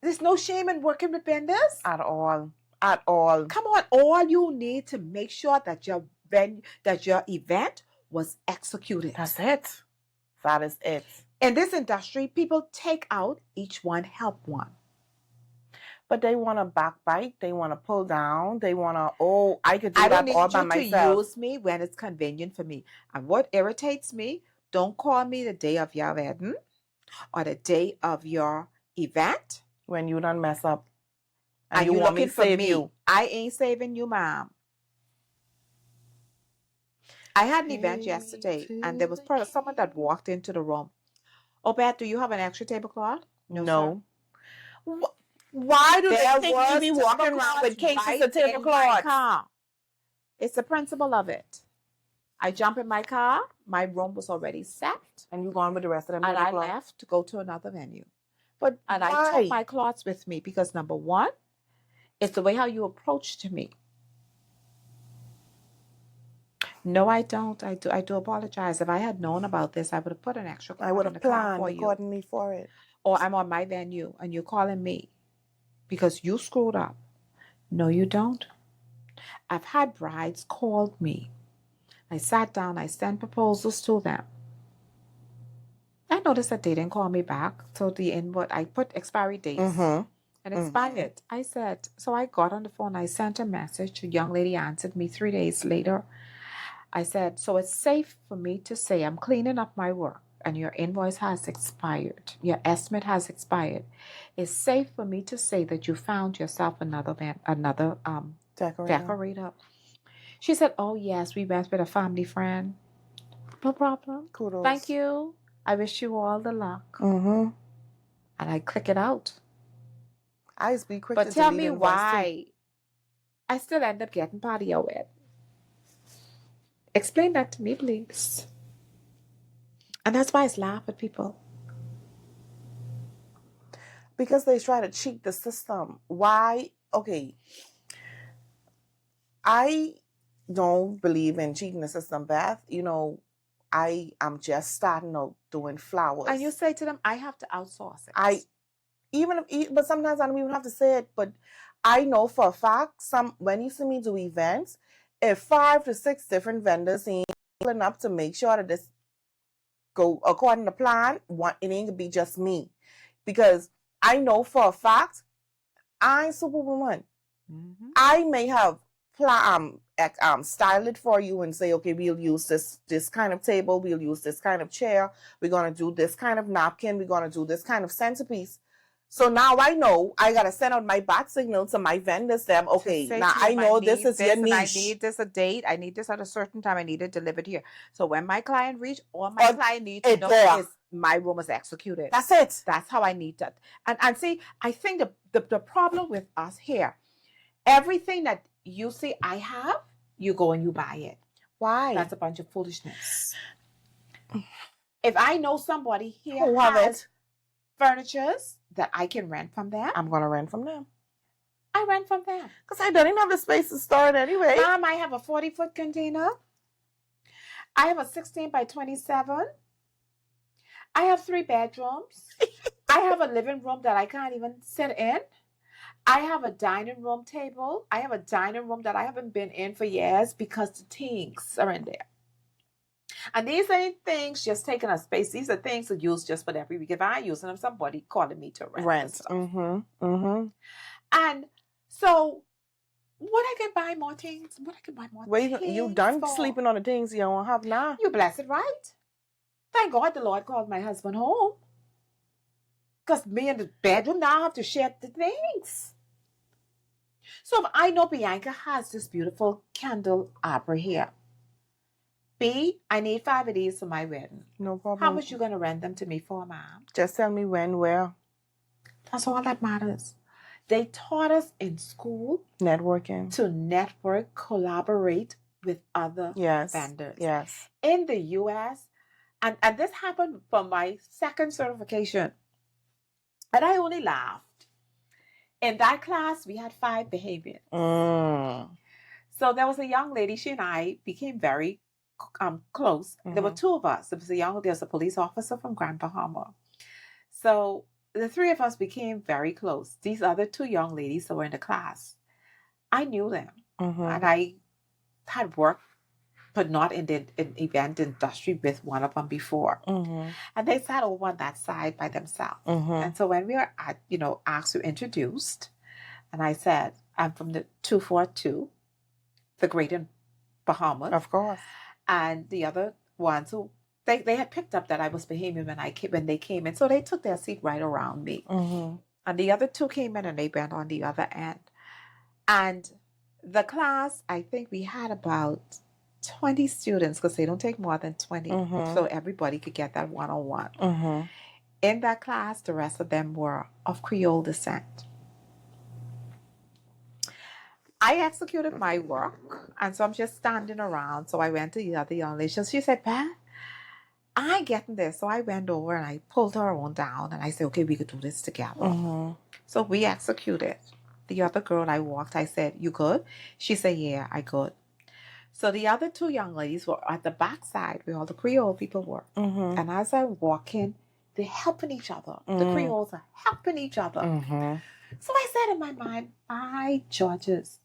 There's no shame in working with vendors. At all. At all. Come on. All you need to make sure that your event was executed. That's it. That is it. In this industry, people take out each one, help one. But they want to backbite. They want to pull down. They want to, I could do that all by myself. I don't need you to use me when it's convenient for me. And what irritates me, don't call me the day of your wedding or the day of your event. When you done mess up. And you want me to save you. I ain't saving you, ma'am. I had an event yesterday, and there was someone that walked into the room. Oh, Beth, do you have an extra tablecloth? No. Why do they think you be walking around with cases of tablecloths? It's the principle of it. I jump in my car. My room was already set. And you gone with the rest of them? And I left to go to another venue. I took my cloths with me because, number one, it's the way how you approached me. No, I don't. I do apologize. If I had known about this, I would have put an extra cloth. I would have planned accordingly for it. Or I'm on my venue and you're calling me because you screwed up. No, you don't. I've had brides called me. I sat down. I sent proposals to them. I noticed that they didn't call me back. So I put expiry dates and expired. I said, so I got on the phone. I sent a message. A young lady answered me 3 days later. I said, so it's safe for me to say I'm cleaning up my work and your invoice has expired. Your estimate has expired. It's safe for me to say that you found yourself another decorator. She said, oh, yes, we went with a family friend. No problem. Kudos. Thank you. I wish you all the luck. And I click it out. I just be quick but tell me why I still end up getting part of your wedding. Explain that to me, please. And that's why I laugh at people. Because they try to cheat the system. Why? Okay. I don't believe in cheating the system, Beth. You know, I am just starting out doing flowers. And you say to them, I have to outsource it. but sometimes I don't even have to say it. But I know for a fact, when you see me do events, if 5 to 6 different vendors ain't enough to make sure that this go according to plan, it ain't gonna be just me, because I know for a fact I ain't Superwoman. Mm-hmm. I may have style it for you and say, okay, we'll use this kind of table, we'll use this kind of chair, we're gonna do this kind of napkin, we're gonna do this kind of centerpiece. So now I know I gotta send out my bat signal to my vendors. Them okay. Now I know this is your niche. I need this a date. I need this at a certain time. I need it delivered here. So when my client reach, all my client needs to know is my room is executed. That's it. That's how I need that. And see, I think the problem with us here, everything that you see I have, you go and you buy it. Why? That's a bunch of foolishness. If I know somebody here who has furnitures that I can rent from them, I'm gonna rent from them. I rent from them. Because I don't even have the space to store it anyway. Mom, I have a 40-foot container. I have a 16 by 27. I have 3 bedrooms. I have a living room that I can't even sit in. I have a dining room table. I have a dining room that I haven't been in for years because the things are in there. And these ain't things just taking up space. These are things to use just for every week. If I use them, somebody calling me to rent. And so, what I can buy more things? You done sleeping on the things you don't have now. You blessed, right? Thank God the Lord called my husband home. Because me and the bedroom now have to share the things. So if I know Bianca has this beautiful candelabra here. B, I need 5 of these for my wedding. No problem. How much you going to rent them to me for, Mom? Just tell me when, where. That's all that matters. They taught us in school networking, to network, collaborate with other vendors. Yes. In the U.S., and this happened for my second certification, and I only laughed. In that class, we had 5 behaviors. So there was a young lady, she and I became very close. There were 2 of us. There was a police officer from Grand Bahama. So the 3 of us became very close. These other 2 young ladies that were in the class, I knew them. And I had worked, but not in the event industry with one of them before. And they sat over on that side by themselves. And so when we were asked to introduced, and I said, I'm from the 242, the Great in Bahamas. Of course. And the other ones who they had picked up that I was behaving when they came in. So they took their seat right around me. And the other 2 came in and they went on the other end. And the class, I think we had about 20 students, because they don't take more than 20. So everybody could get that one-on-one. In that class, the rest of them were of Creole descent. I executed my work, and so I'm just standing around. So I went to the other young lady. She said, Beth, I ain't getting this. So I went over and I pulled her on down, and I said, okay, we could do this together. So we executed. The other girl I walked, I said, you good? She said, yeah, I good. So the other 2 young ladies were at the back side where all the Creole people were. And as I'm walking, they're helping each other. The Creoles are helping each other. So I said in my mind, by Georges,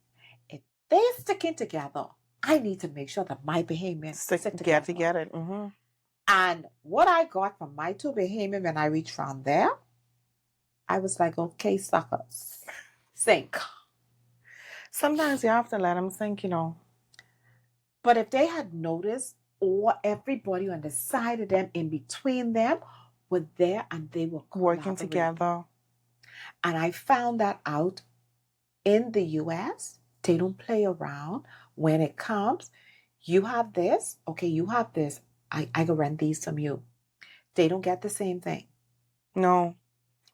if they're sticking together, I need to make sure that my behavior stick together. And what I got from my 2 behavior when I reached from there, I was like, okay, suckers, sink. Sometimes you have to let them sink, But if they had noticed, or everybody on the side of them, in between them, were there and they were working together. And I found that out in the U.S. They don't play around. When it comes, you have this, okay, you have this. I can rent these from you. They don't get the same thing. No.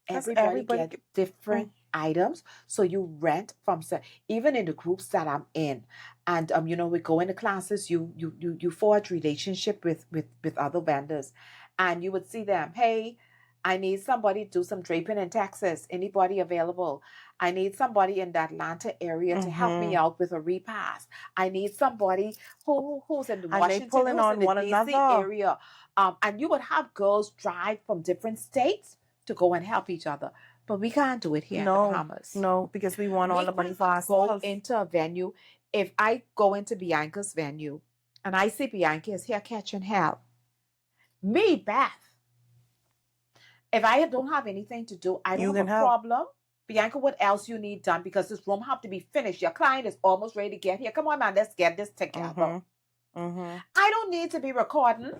Everybody gets different items. So you rent from, even in the groups that I'm in. And, we go into classes, you forge relationship with other vendors. And you would see them, hey, I need somebody to do some draping in Texas. Anybody available? I need somebody in the Atlanta area to help me out with a repast. I need somebody who's in the Washington, pulling on in the one DC another. area. And you would have girls drive from different states to go and help each other. But we can't do it here in the No, Bahamas. no, because we want all the money for Go ourselves. into a venue. If I go into Bianca's venue and I see Bianca is here catching hell, me, Beth, if I don't have anything to do, I You don't can have a help. problem. Bianca, what else you need done? Because this room have to be finished. Your client is almost ready to get here. Come on, man, let's get this together. I don't need to be recording.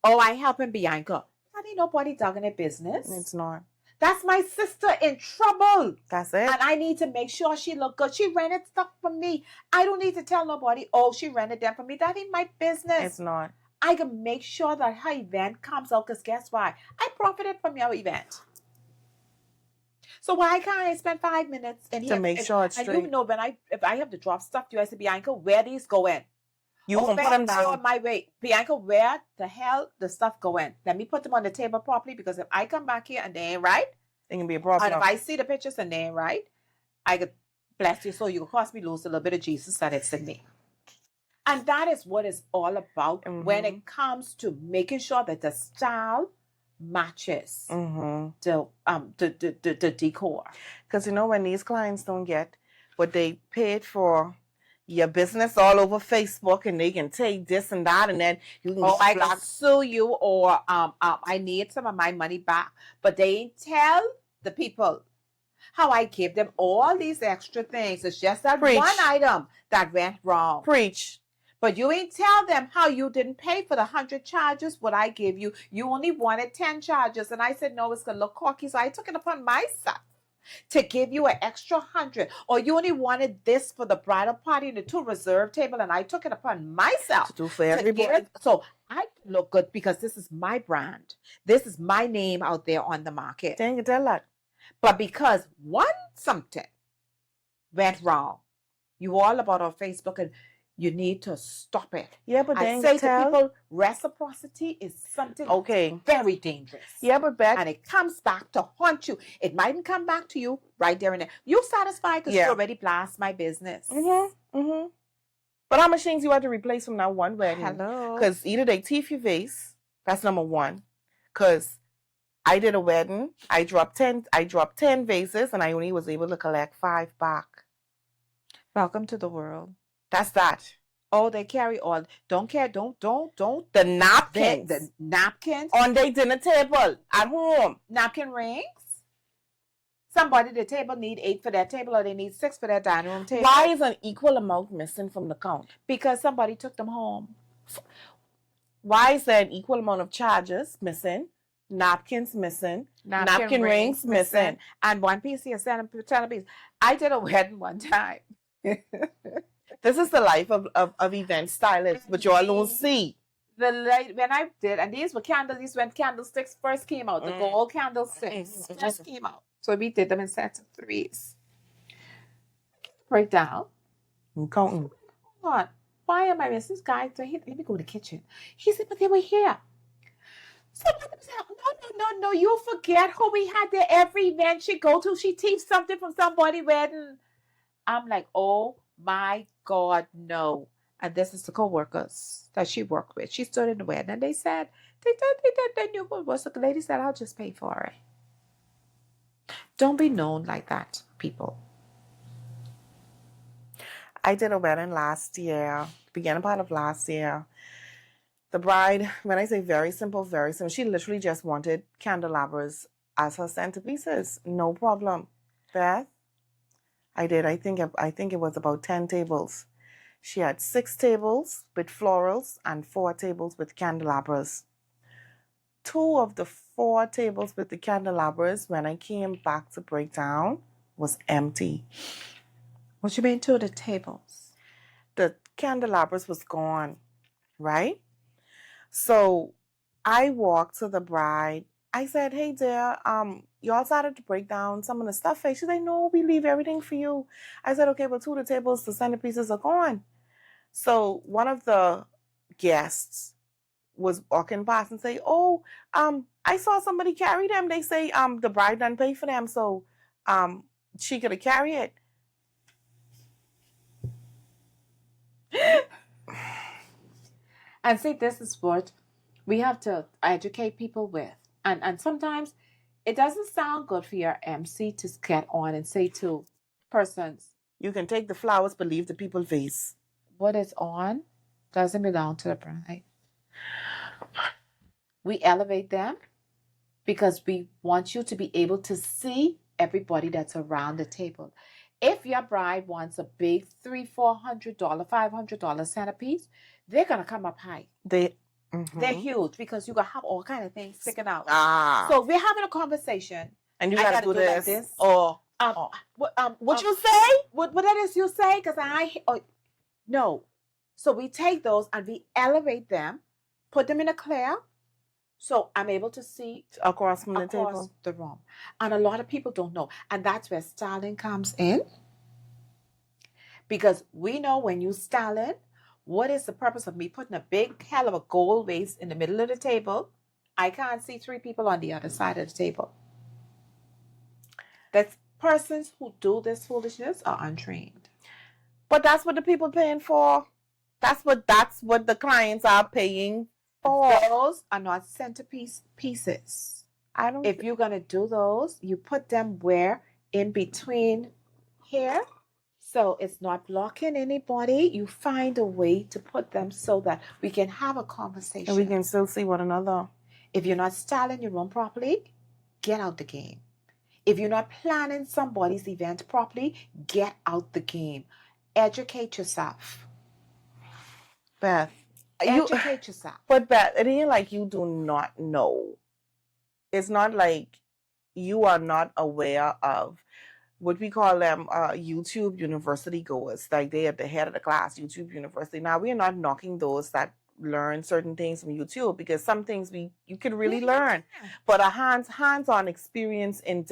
Oh, I helping Bianca. That ain't nobody dogging their business. It's not. That's my sister in trouble. That's it. And I need to make sure she look good. She rented stuff from me. I don't need to tell nobody, oh, she rented them from me. That ain't my business. It's not. I can make sure that her event comes out, because guess why? I profited from your event. So why can't I spend 5 minutes in here To make sure it's and straight. you know, if I have to drop stuff to you, I say, Bianca, where these go in? You can put them down. My way. Bianca, where the hell the stuff go in? Let me put them on the table properly, because if I come back here and they ain't right, It can be a problem. and if I see the pictures and they ain't right, I could bless you, so you could cost me lose a little bit of Jesus that it's in me. And that is what it's all about when it comes to making sure that the style matches the decor. Because when these clients don't get what they paid for, your business all over Facebook, and they can take this and that, and then you can I can sue you, or I need some of my money back. But they ain't tell the people how I gave them all these extra things. It's just that Preach. one item that went wrong. Preach. But you ain't tell them how you didn't pay for the 100 charges what I gave you. You only wanted 10 charges. And I said, no, it's going to look cocky. So I took it upon myself to give you an extra 100. Or you only wanted this for the bridal party and the 2 reserved table. And I took it upon myself To do for everybody. so I look good, because this is my brand. This is my name out there on the market. Then you tell that. But because something went wrong, you all about on Facebook, and you need to stop it. Yeah, but I then say you to tell. people, reciprocity is something very dangerous. Yeah, but Beth. And it comes back to haunt you. It mightn't come back to you right there and then. You satisfied because you already blast my business. But how much things you had to replace from that one wedding? Hello. Because either they teeth your face. That's number one. Because I did a wedding. I dropped 10 vases, and I only was able to collect 5 back. Welcome to the world. That's that. Oh, they carry all. Don't care. Don't. The napkins. The napkins. On their dinner table at home. Napkin rings. Somebody at the table need 8 for that table, or they need 6 for that dining room table. Why is an equal amount missing from the count? Because somebody took them home. Why is there an equal amount of charges missing? Napkins missing. Napkin rings missing. And one piece here, 10 piece. I did a wedding one time. This is the life of event stylists, but you all don't see. When I did, and these were candles, these when candlesticks first came out, the gold candlesticks just came out. So we did them in sets of 3s. Break down. I'm counting. Hold on. Why am I missing this guy? So let me go to the kitchen. He said, but they were here. So no, you forget who we had there. Every event she go to, she teach something from somebody wedding. I'm like, oh my God, no. And this is the co-workers that she worked with. She stood in the wedding, and they said, they knew what was. The lady said, I'll just pay for it. Don't be known like that, people. I did a wedding last year, beginning part of last year. The bride, when I say very simple, she literally just wanted candelabras as her centerpieces. No problem. Beth, I think it was about 10 tables. She had 6 tables with florals and 4 tables with candelabras. 2 of the 4 tables with the candelabras, when I came back to break down, was empty. What you mean 2 of the tables? The candelabras was gone, right? So I walked to the bride. I said, hey dear, y'all started to break down some of the stuff. She said, no, we leave everything for you. I said, okay, but 2 of the tables, the centerpieces are gone. So one of the guests was walking past and say, oh, I saw somebody carry them. They say the bride done pay for them, so she could have carried it. And see, this is what we have to educate people with. And sometimes it doesn't sound good for your MC to get on and say to persons, You can take the flowers, but leave the people vase. what is on doesn't belong to the bride. We elevate them because we want you to be able to see everybody that's around the table. If your bride wants a big $300, $400, $500 centerpiece, they're gonna come up high. They're huge because you're gonna have all kind of things sticking out. So we're having a conversation, and you gotta do this. Like this. Or what you say? What that is you say? Because no. So we take those and we elevate them, put them in a clear. So I'm able to see across from the table, the room. And a lot of people don't know. And that's where styling comes in. Because we know when you styling, what is the purpose of me putting a big hell of a gold vase in the middle of the table? I can't see 3 people on the other side of the table. That's persons who do this foolishness are untrained. But that's what the people paying for. That's what the clients are paying. Those are not centerpiece pieces. If you're going to do those, you put them where? In between here. So it's not blocking anybody. You find a way to put them so that we can have a conversation. And we can still see one another. If you're not styling your room properly, get out the game. If you're not planning somebody's event properly, get out the game. Educate yourself. Beth. Educate yourself. But Beth, it ain't like you do not know. It's not like you are not aware of what we call them YouTube university goers. Like they at the head of the class, YouTube University. Now we are not knocking those that learn certain things from YouTube because some things you can really learn. But a hands-on experience in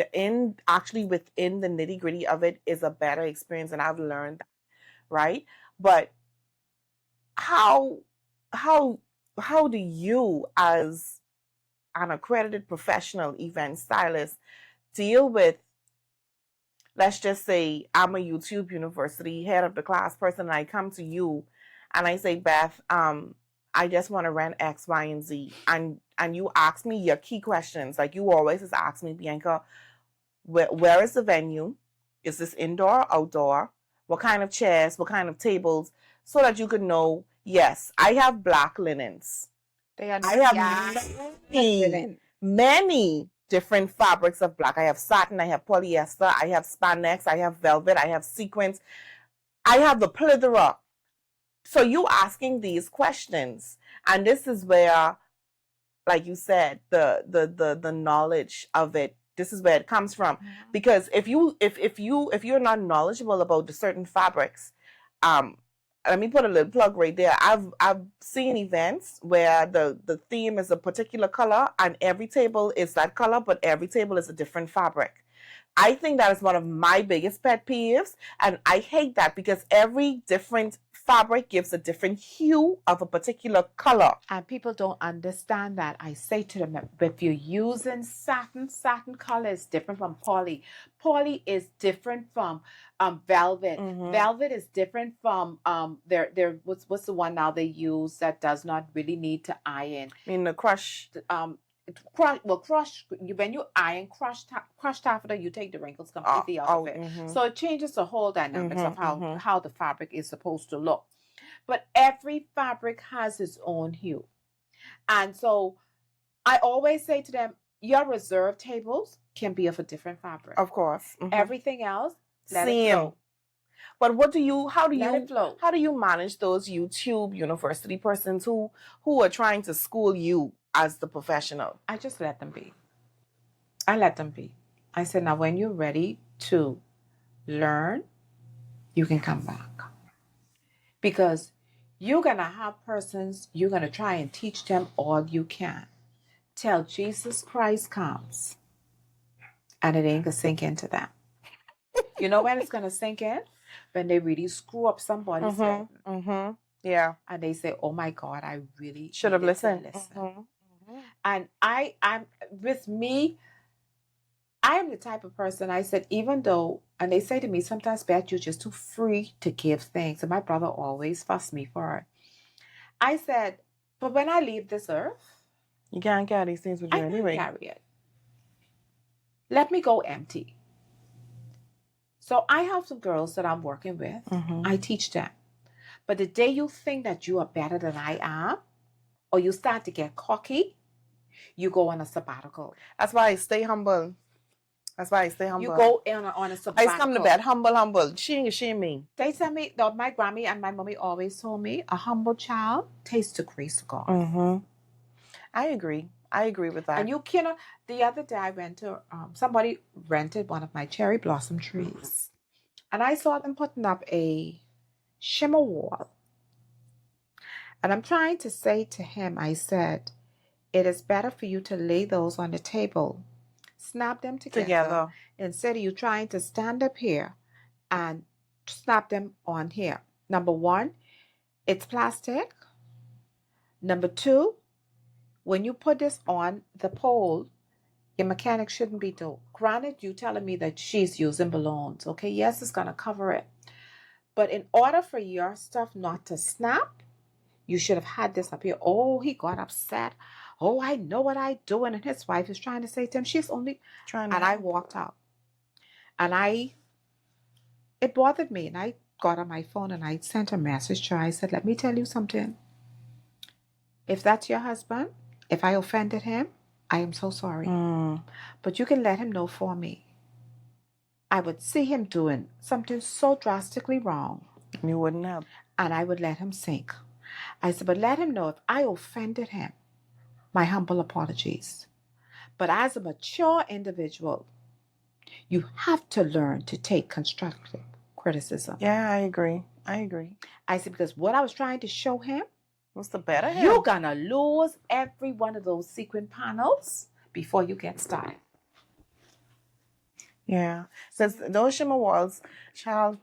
actually within the nitty-gritty of it is a better experience, and I've learned that, right? But how do you, as an accredited professional event stylist, deal with, let's just say I'm a YouTube University head of the class person and I come to you and I say, Beth, I just want to rent X, Y, and Z. And you ask me your key questions. Like you always just ask me, Bianca, where is the venue? Is this indoor, outdoor? What kind of chairs? What kind of tables? So that you could know, yes, I have black linens. I have many different fabrics of black. I have satin, I have polyester, I have spandex, I have velvet, I have sequins. I have the plethora. So you asking these questions, and this is where, like you said, the knowledge of it, this is where it comes from. Because if you're not knowledgeable about the certain fabrics, let me put a little plug right there. I've seen events where the theme is a particular color and every table is that color, but every table is a different fabric. I think that is one of my biggest pet peeves, and I hate that because every different fabric gives a different hue of a particular color. And people don't understand that. I say to them, if you're using satin color is different from poly. Poly is different from velvet. Velvet is different from what's the one now they use that does not really need to iron? I mean the crush. When you iron crushed taffeta, you take the wrinkles completely out of it. So it changes the whole dynamics of how the fabric is supposed to look. But every fabric has its own hue. And so I always say to them, your reserve tables can be of a different fabric. Of course. Everything else, let it same. flow. But how do you manage those YouTube University persons who are trying to school you as the professional? I just let them be. I said, now when you're ready to learn, you can come back. Because you're going to have persons, you're going to try and teach them all you can. Till Jesus Christ comes. And it ain't going to sink into them. You know when it's going to sink in? When they really screw up somebody's head. Yeah. And they say, oh my God, I really should have listened. And I'm with me, I am the type of person, I said, even though, and they say to me, sometimes, Beth, you're just too free to give things. And my brother always fussed me for it. I said, but when I leave this earth, you can't carry these things with you anyway. I can't carry it. let me go empty. So I have some girls that I'm working with. I teach them. But the day you think that you are better than I am, or you start to get cocky, you go on a sabbatical. That's why I stay humble. That's why I stay humble. You go on a sabbatical. I come to bed humble. She ain't shame me. They tell me, my Grammy and my mommy always told me, a humble child tastes the grace of God. I agree with that. And you cannot. The other day I went to, somebody rented one of my cherry blossom trees. And I saw them putting up a shimmer wall. And I'm trying to say to him, I said, it is better for you to lay those on the table, snap them together. Instead of you trying to stand up here and snap them on here. Number one, it's plastic. Number two, when you put this on the pole, your mechanic shouldn't be doing. Granted, you telling me that she's using balloons. Okay, yes, it's going to cover it. But in order for your stuff not to snap, you should have had this up here. Oh, he got upset. Oh, I know what I'm doing. And his wife is trying to say to him, she's only trying to. And I walked out. And it bothered me. And I got on my phone and I sent a message to her. I said, let me tell you something. If that's your husband, if I offended him, I am so sorry. But you can let him know for me. I would see him doing something so drastically wrong. You wouldn't have. And I would let him sink. I said, but let him know if I offended him, my humble apologies. But as a mature individual, you have to learn to take constructive criticism. Yeah, I agree. I said, because what I was trying to show him, what's the better him? You're going to lose every one of those sequin panels before you get started. Yeah. Since those shimmer walls, child,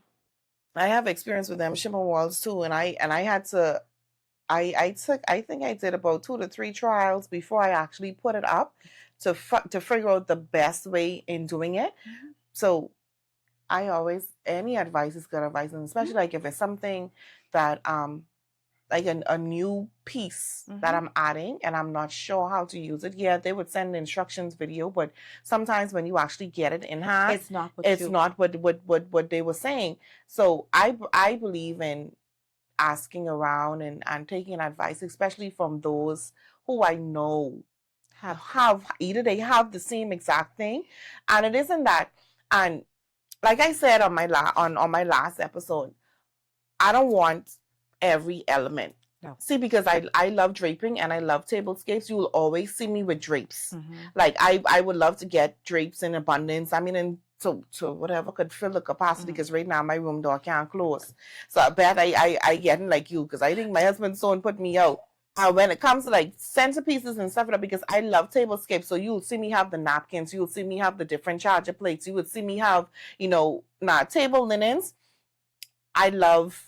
I have experience with them shimmer walls too. And I had to, I think I did about 2 to 3 trials before I actually put it up to figure out the best way in doing it. So I always, any advice is good advice. And especially like if it's something that, like a new piece that I'm adding and I'm not sure how to use it. Yeah, they would send an instructions video, but sometimes when you actually get it in hand, it's not what they were saying. So I believe in asking around and taking advice, especially from those who I know have either they have the same exact thing, and it isn't that. And like I said on my last episode, I don't want every element. No. See, because I love draping and I love tablescapes. You will always see me with drapes. Like I would love to get drapes in abundance. I mean, and to whatever could fill the capacity, because right now my room door can't close. So I bet I getting like you, because I think my husband's son put me out. When it comes to like centerpieces and stuff like that, because I love tablescapes. So you'll see me have the napkins. You'll see me have the different charger plates. You would see me have, table linens. I love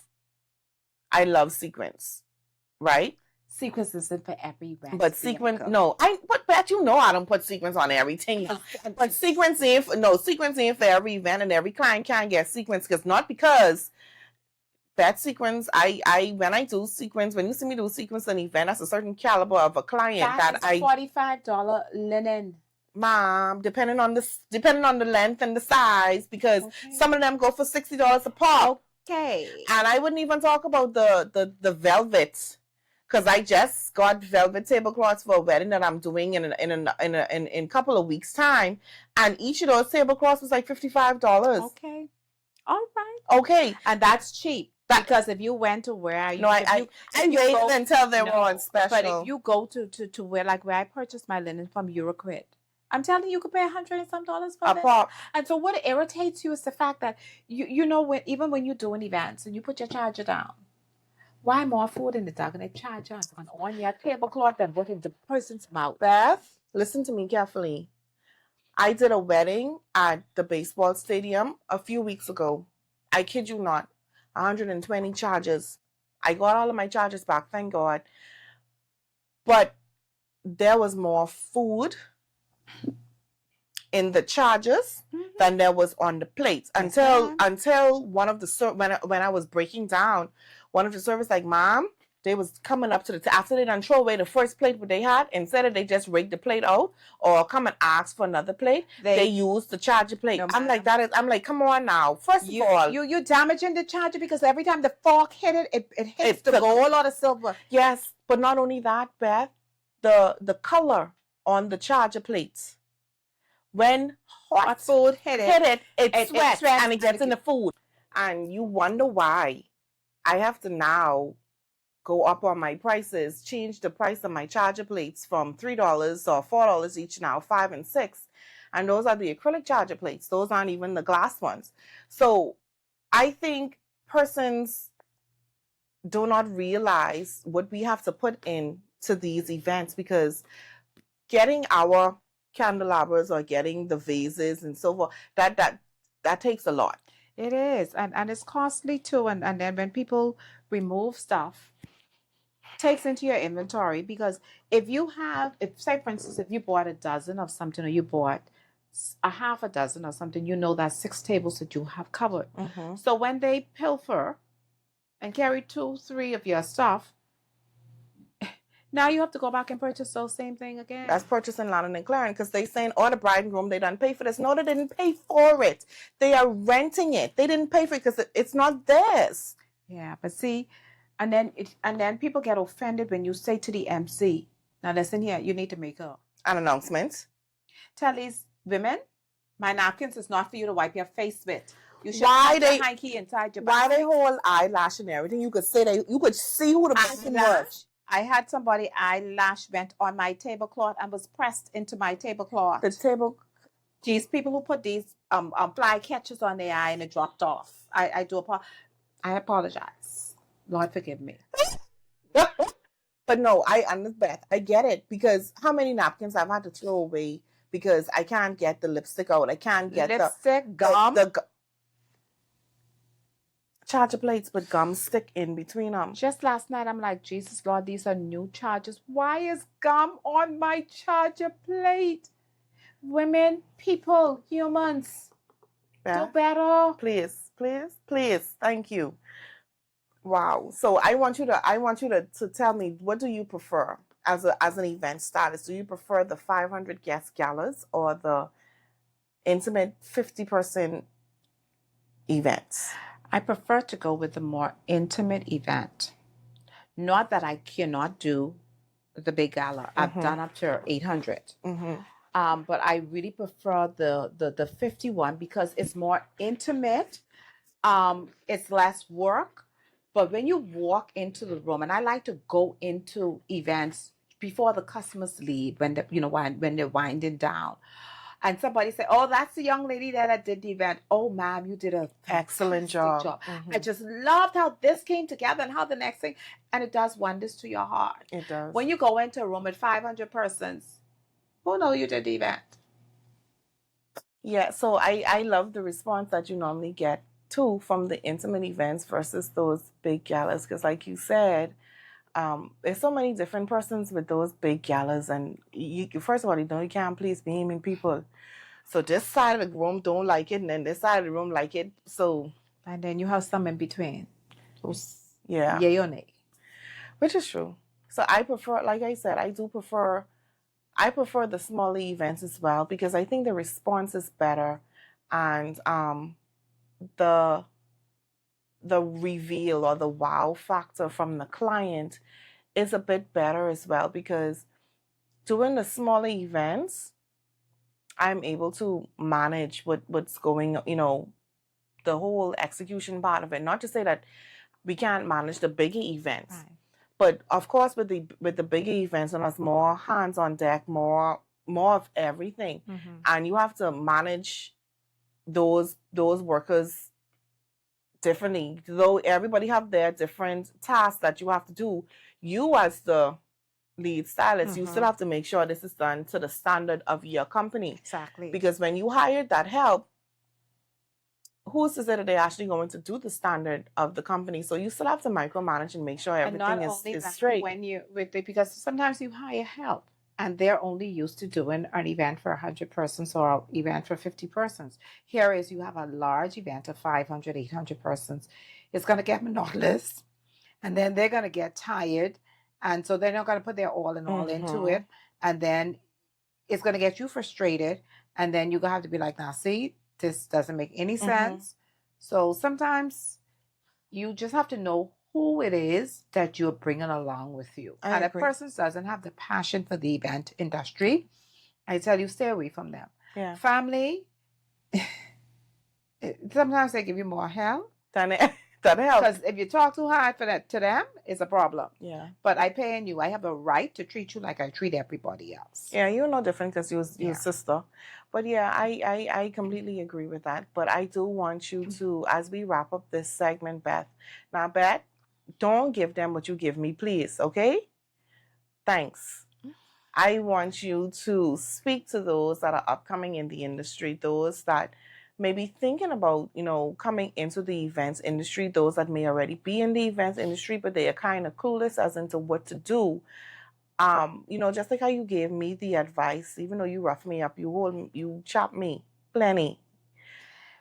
sequins, right? Sequins isn't for every recipe. But sequins, no. But I don't put sequins on everything. But sequins ain't for every event, and every client can't get sequins, because that sequins, when I do sequins, when you see me do sequins an event, that's a certain caliber of a client $45 linen. Mom, depending on the length and the size, because some of them go for $60 a pop. Okay. And I wouldn't even talk about the velvet, because I just got velvet tablecloths for a wedding that I'm doing in a couple of weeks time, and each of those tablecloths was like $55. Okay. All right. Okay. And that's cheap. Because if you went to where I waited until they were on special. But if you go to where I purchased my linen from Euroquid, I'm telling you could pay $100 and some for it. And so what irritates you is the fact that even when you're doing events and you put your charger down, why more food in the dog and they charge on your tablecloth than what in the person's mouth? Beth, listen to me carefully. I did a wedding at the baseball stadium a few weeks ago. I kid you not. 120 charges. I got all of my charges back, thank God. But there was more food in the charges than there was on the plates until one of the when I was breaking down, one of the servers like, Mom, they was coming up to after they done throw away the first plate what they had, instead of they just rig the plate out or come and ask for another plate, they use the charger plate. No, I'm like, come on now. First of all, you damaging the charger, because every time the fork hit it, it hits the gold or the silver. Yes, but not only that, Beth, the color on the charger plates, when hot food hit it sweats and it gets in the food. And you wonder why I have to now go up on my prices, change the price of my charger plates from $3 or $4 each now, $5 and $6. And those are the acrylic charger plates. Those aren't even the glass ones. So I think persons do not realize what we have to put into these events, because getting our candelabras or getting the vases and so forth, that takes a lot. It is, and it's costly too. And then when people remove stuff, takes into your inventory, because if say for instance, if you bought a dozen of something, or you bought a half a dozen or something, you know that's 6 tables that you have covered. Mm-hmm. So when they pilfer and carry 2-3 of your stuff, now you have to go back and purchase those same thing again. That's purchasing London and Clarence, because they saying, oh, the bride and groom, they done pay for this. No, they didn't pay for it. They are renting it. They didn't pay for it because it's not theirs. Yeah, but see, and then people get offended when you say to the MC, now listen here, you need to make an announcement. Tell these women, my napkins is not for you to wipe your face with. You should why put they your hanky inside your why basket. they hold eyelash and everything? You could say you could see who the person was. I had somebody eyelash went on my tablecloth and was pressed into my tablecloth. The table. These people who put these fly catchers on their eye and it dropped off. I apologize. Lord forgive me. But no, I understand. I get it, because how many napkins I've had to throw away because I can't get the lipstick out. I can't get lipstick, gum. The charger plates with gum stick in between them. Just last night, I'm like, Jesus, Lord, these are new chargers. Why is gum on my charger plate? Women, people, humans, do better. Please, please, please. Thank you. Wow. So I want you to tell me, what do you prefer as an event stylist? Do you prefer the 500 guest galas or the intimate 50-person events? I prefer to go with the more intimate event. Not that I cannot do the big gala. I've done up to 800. But I really prefer the 51 because it's more intimate. It's less work. But when you walk into the room, and I like to go into events before the customers leave, when they're winding down. And somebody said, oh, that's the young lady that did the event. Oh, ma'am, you did an excellent job. I just loved how this came together and how the next thing, and it does wonders to your heart. It does. When you go into a room with 500 persons, who know you did the event? Yeah, so I love the response that you normally get, too, from the intimate events versus those big galas. Because like you said, there's so many different persons with those big galas, and you first of all, you can't please many people. So this side of the room don't like it, and then this side of the room like it. So and then you have some in between. Yeah. Yay or nay. Which is true. So I prefer, like I said, I prefer the smaller events as well, because I think the response is better, and the reveal or the wow factor from the client is a bit better as well, because doing the smaller events, I'm able to manage what's going, the whole execution part of it. Not to say that we can't manage the bigger events, right. But of course with the bigger events, and there's more hands on deck, more of everything, and you have to manage those workers differently. Though everybody have their different tasks that you have to do, you as the lead stylist, you still have to make sure this is done to the standard of your company. Exactly. Because when you hire that help, who's to say that they're actually going to do the standard of the company? So you still have to micromanage and make sure everything is straight. Because sometimes you hire help and they're only used to doing an event for 100 persons or an event for 50 persons. Here is you have a large event of 500, 800 persons. It's going to get monotonous. and then they're going to get tired, and so they're not going to put their all in all into it, and then it's going to get you frustrated, and then you're going to have to be like, now see, this doesn't make any sense. So sometimes you just have to know who it is that you're bringing along with you. And if a person doesn't have the passion for the event industry, I tell you, stay away from them. Yeah. Family, sometimes they give you more hell than help. Because if you talk too hard to them, it's a problem. Yeah. But I paying you. I have a right to treat you like I treat everybody else. Yeah, you're no different because you're your sister. But yeah, I completely agree with that. But I do want you to, as we wrap up this segment, Beth. Now, Beth, don't give them what you give me, please. Okay? Thanks. I want you to speak to those that are upcoming in the industry, those that may be thinking about, coming into the events industry, those that may already be in the events industry, but they are kind of clueless as into what to do. Just like how you gave me the advice, even though you rough me up, you chop me plenty.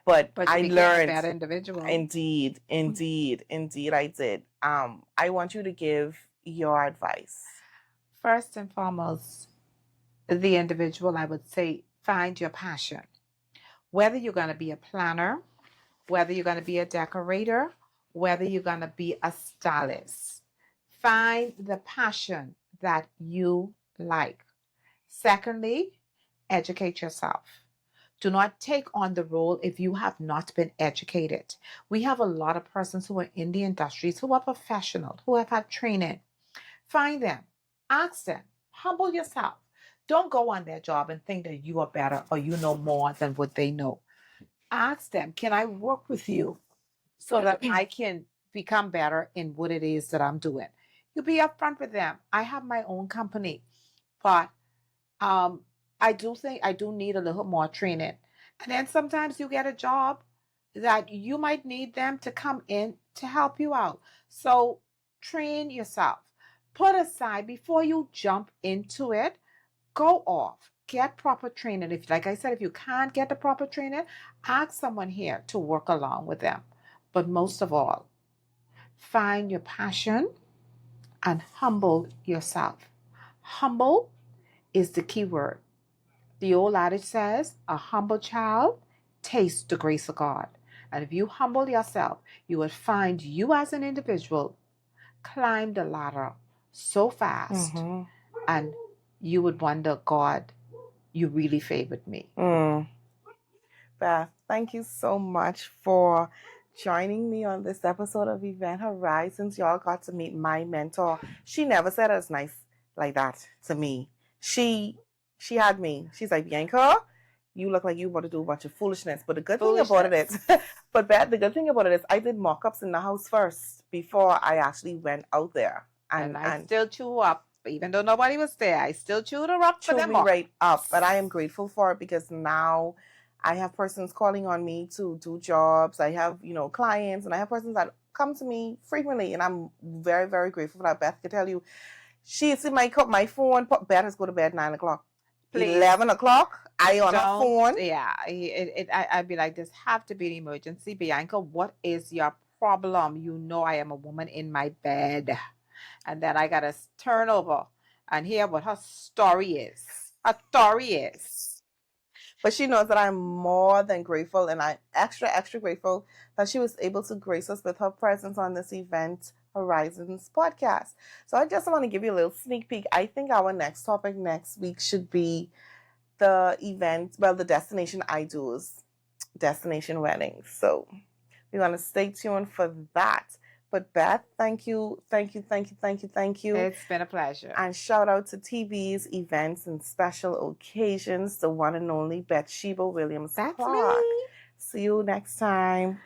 But I learned a better individual. Indeed, I did. I want you to give your advice. First and foremost, the individual, I would say, find your passion. Whether you're going to be a planner, whether you're going to be a decorator, whether you're going to be a stylist, find the passion that you like. Secondly, educate yourself. Do not take on the role if you have not been educated. We have a lot of persons who are in the industries who are professional, who have had training. Find them. Ask them. Humble yourself. Don't go on their job and think that you are better or you know more than what they know. Ask them, can I work with you so that I can become better in what it is that I'm doing? You be upfront with them. I have my own company, but I do think I do need a little more training. And then sometimes you get a job that you might need them to come in to help you out. So train yourself. Put aside, before you jump into it, go off, get proper training. If, like I said, if you can't get the proper training, ask someone here to work along with them. But most of all, find your passion and humble yourself. Humble is the key word. The old adage says, a humble child tastes the grace of God. And if you humble yourself, you will find you as an individual climb the ladder so fast, and you would wonder, God, you really favored me. Beth, thank you so much for joining me on this episode of Event Horizons. Y'all got to meet my mentor. She never said it was nice like that to me. She had me. She's like, Bianca, you look like you want to do a bunch of foolishness. But the good thing about it is, Beth, the good thing about it is I did mock-ups in the house first before I actually went out there. And I still chew up, even though nobody was there. I still chewed her up for them right up. But I am grateful for it because now I have persons calling on me to do jobs. I have, clients, and I have persons that come to me frequently, and I'm very, very grateful for that. Beth can tell you, she's in my phone. Beth has go to bed 9 o'clock. Please. 11 o'clock, I on her phone. Yeah, I'd be like, this have to be an emergency. Bianca, what is your problem? You know I am a woman in my bed. And then I got to turn over and hear what her story is. Her story is. But she knows that I'm more than grateful, and I'm extra, extra grateful that she was able to grace us with her presence on this Event Horizons podcast. So I just want to give you a little sneak peek. I think our next topic next week should be the destination I do's, destination weddings. So we're going to stay tuned for that. But Beth, thank you. It's been a pleasure. And shout out to TV's events and special occasions, the one and only Bethsheba Williams-Clarke. That's me. See you next time.